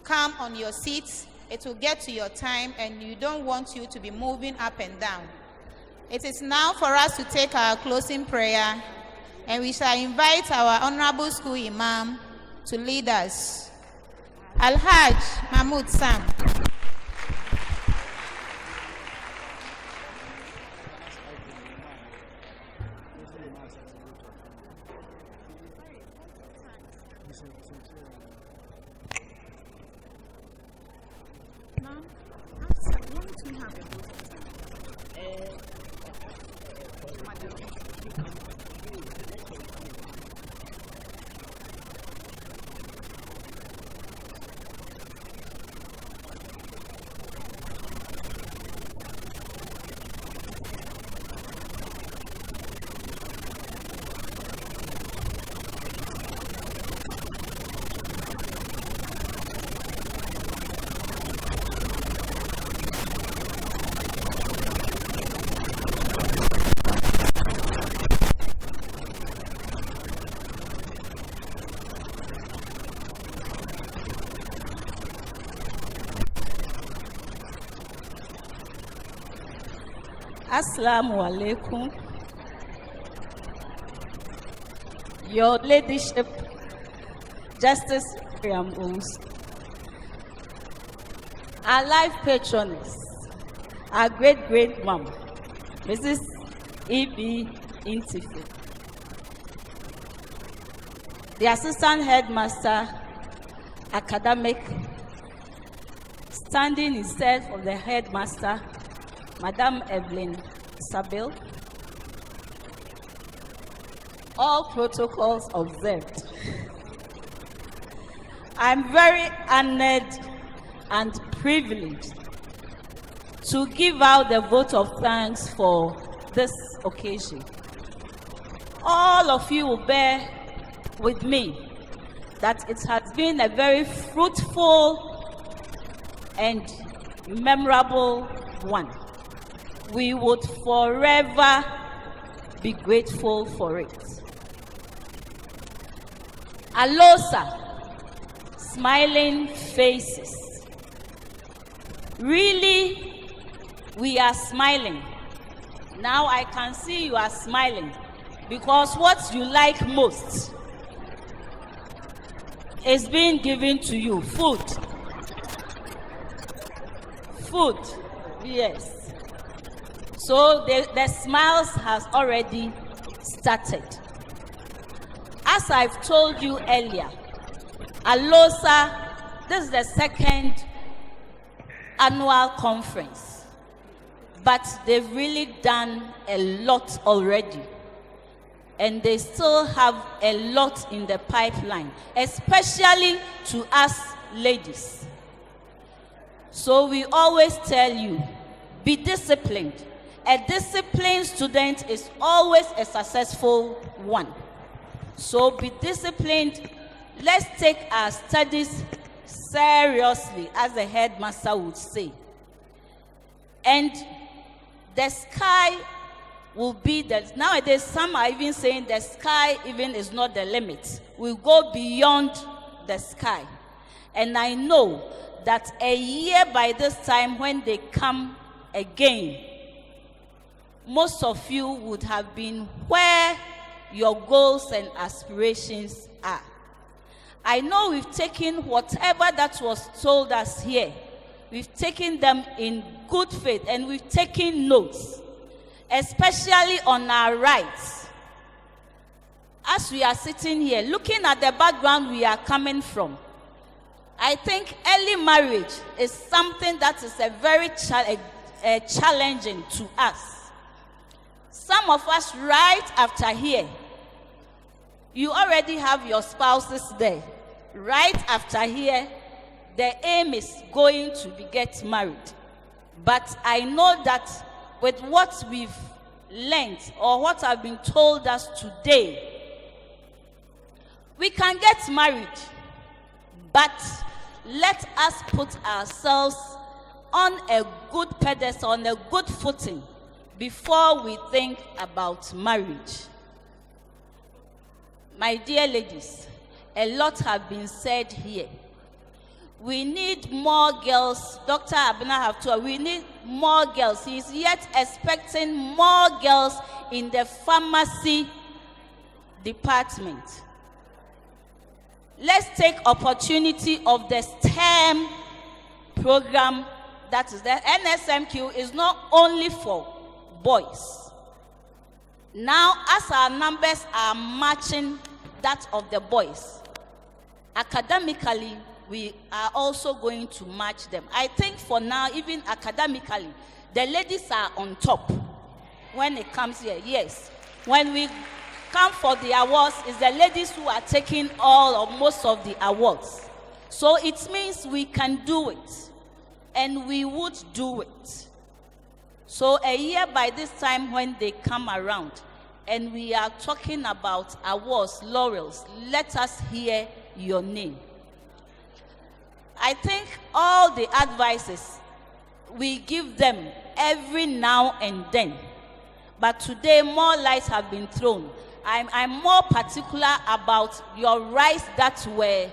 calm on your seats. It will get to your time, and you don't want you to be moving up and down. It is now for us to take our closing prayer, and we shall invite our honorable school imam to lead us. Al-Hajj Mahmoud Sam. Assalamu alaikum. Your Ladyship, Justice Miriam Owusu, our life patroness, our great mom, Mrs. E.B. Intifu, the Assistant Headmaster, Academic, standing instead of the Headmaster, Madam Evelyn Sabil, all protocols observed. I'm very honored and privileged to give out the vote of thanks for this occasion. All of you will bear with me that it has been a very fruitful and memorable one. We would forever be grateful for it. Alosa, smiling faces. Really, we are smiling. Now I can see you are smiling because what you like most is being given to you. Food. Food, yes. So the smiles has already started. As I've told you earlier, Alosa, this is the second annual conference, but they've really done a lot already. And they still have a lot in the pipeline, especially to us ladies. So we always tell you, be disciplined. A disciplined student is always a successful one. So be disciplined. Let's take our studies seriously, as the headmaster would say. And the sky will be that nowadays some are even saying the sky even is not the limit. We go beyond the sky. And I know that a year by this time when they come again, most of you would have been where your goals and aspirations are. I know we've taken whatever that was told us here. We've taken them in good faith and we've taken notes, especially on our rights. As we are sitting here, looking at the background we are coming from, I think early marriage is something that is a very challenging to us. Some of us right after here, you already have your spouses there. Right after here, the aim is going to be get married. But I know that with what we've learned or what have been told us today, we can get married. But let us put ourselves on a good pedestal, on a good footing, before we think about marriage. My dear ladies, a lot have been said here. We need more girls. Dr. Abena have told, we need more girls. He is yet expecting more girls in the pharmacy department. Let's take opportunity of the STEM program. That is the NSMQ is not only for boys. Now, as our numbers are matching that of the boys, academically, we are also going to match them. I think for now, even academically, the ladies are on top when it comes here. Yes. When we come for the awards, it's the ladies who are taking all or most of the awards. So it means we can do it. And we would do it. So a year by this time when they come around and we are talking about awards, laurels, let us hear your name. I think all the advices, we give them every now and then. But today more lights have been thrown. I'm more particular about your rights that were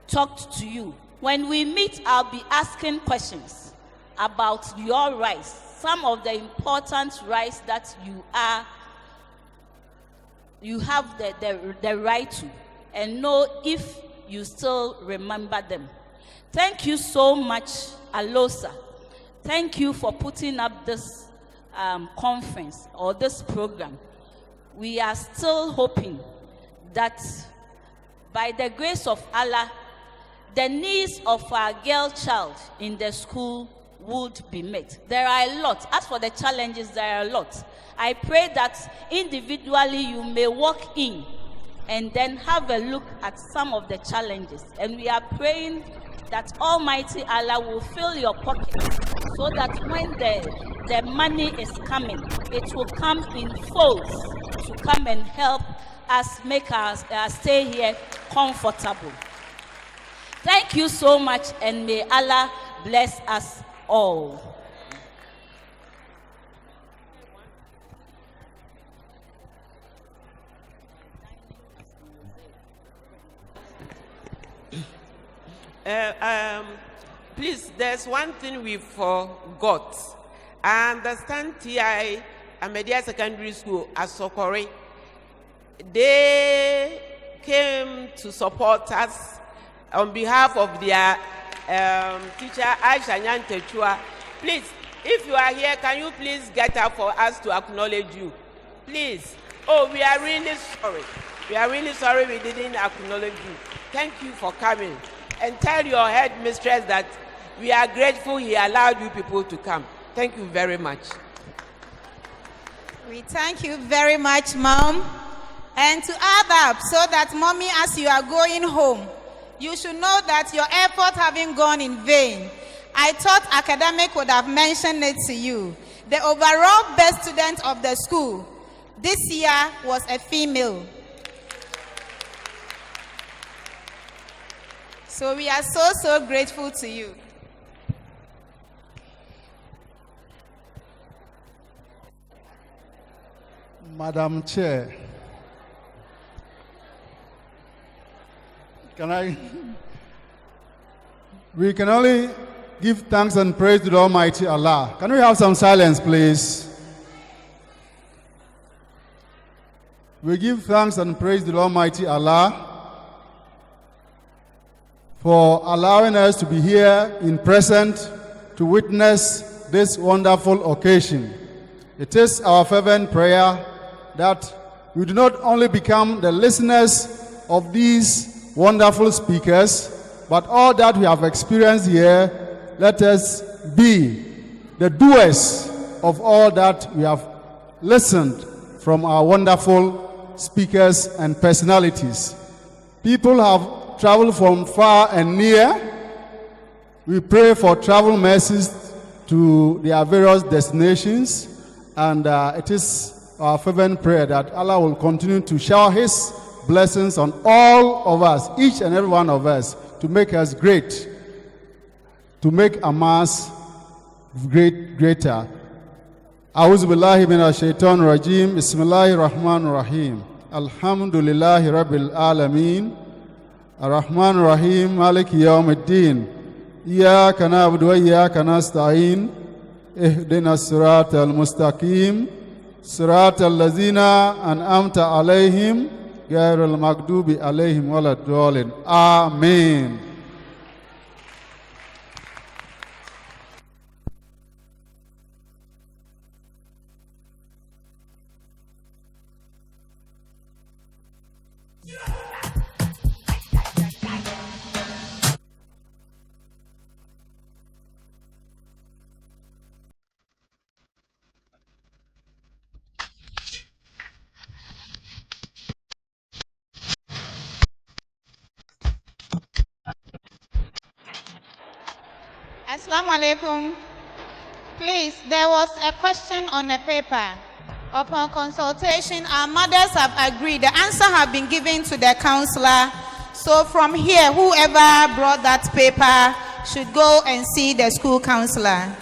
talked to you. When we meet, I'll be asking questions about your rights, some of the important rights that you have the right to, and know if you still remember them. Thank you so much, Alosa. Thank you for putting up this conference or this program. We are still hoping that by the grace of Allah, the needs of our girl child in the school would be met. There are a lot. As for the challenges, there are a lot. I pray that individually you may walk in and then have a look at some of the challenges. And we are praying that Almighty Allah will fill your pockets so that when the money is coming, it will come in folds to come and help us make our stay here comfortable. Thank you so much, and may Allah bless us all. Please, there's one thing we forgot. I understand TI Amedia Secondary School at Sokore. They came to support us on behalf of their teacher, Aisha Nyantechua. Please, if you are here, can you please get up for us to acknowledge you? Please. Oh, we are really sorry. We are really sorry we didn't acknowledge you. Thank you for coming. And tell your headmistress that we are grateful he allowed you people to come. Thank you very much. We thank you very much, Mom. And to add up, so that, Mommy, as you are going home, you should know that your effort haven't gone in vain. I thought academic would have mentioned it to you. The overall best student of the school this year was a female. So we are so grateful to you. Madam Chair, we can only give thanks and praise to the Almighty Allah. Can we have some silence, please? We give thanks and praise to the Almighty Allah for allowing us to be here in present to witness this wonderful occasion. It is our fervent prayer that we do not only become the listeners of these wonderful speakers, but all that we have experienced here, let us be the doers of all that we have listened from our wonderful speakers and personalities. People have traveled from far and near. We pray for travel mercies to their various destinations, and it is our fervent prayer that Allah will continue to shower His blessings on all of us, each and every one of us, to make us great, to make a mass greater. A'udhu billahi minash shaitan rajim. Bismillahir rahmanir rahim. Alhamdulillahi rabbil alamin. Ar-Rahmanir Rahim. Maliki yawmiddin. Iyyaka na'budu wa iyyaka nasta'in. Ihdinas siratal mustaqim. Siratal ladzina an'amta alaihim ghairil maghdubi alaihim waladdallin. Amen. Assalamu alaikum. Please, there was a question on a paper. Upon consultation, our mothers have agreed. The answer have been given to the counselor. So from here, whoever brought that paper should go and see the school counselor.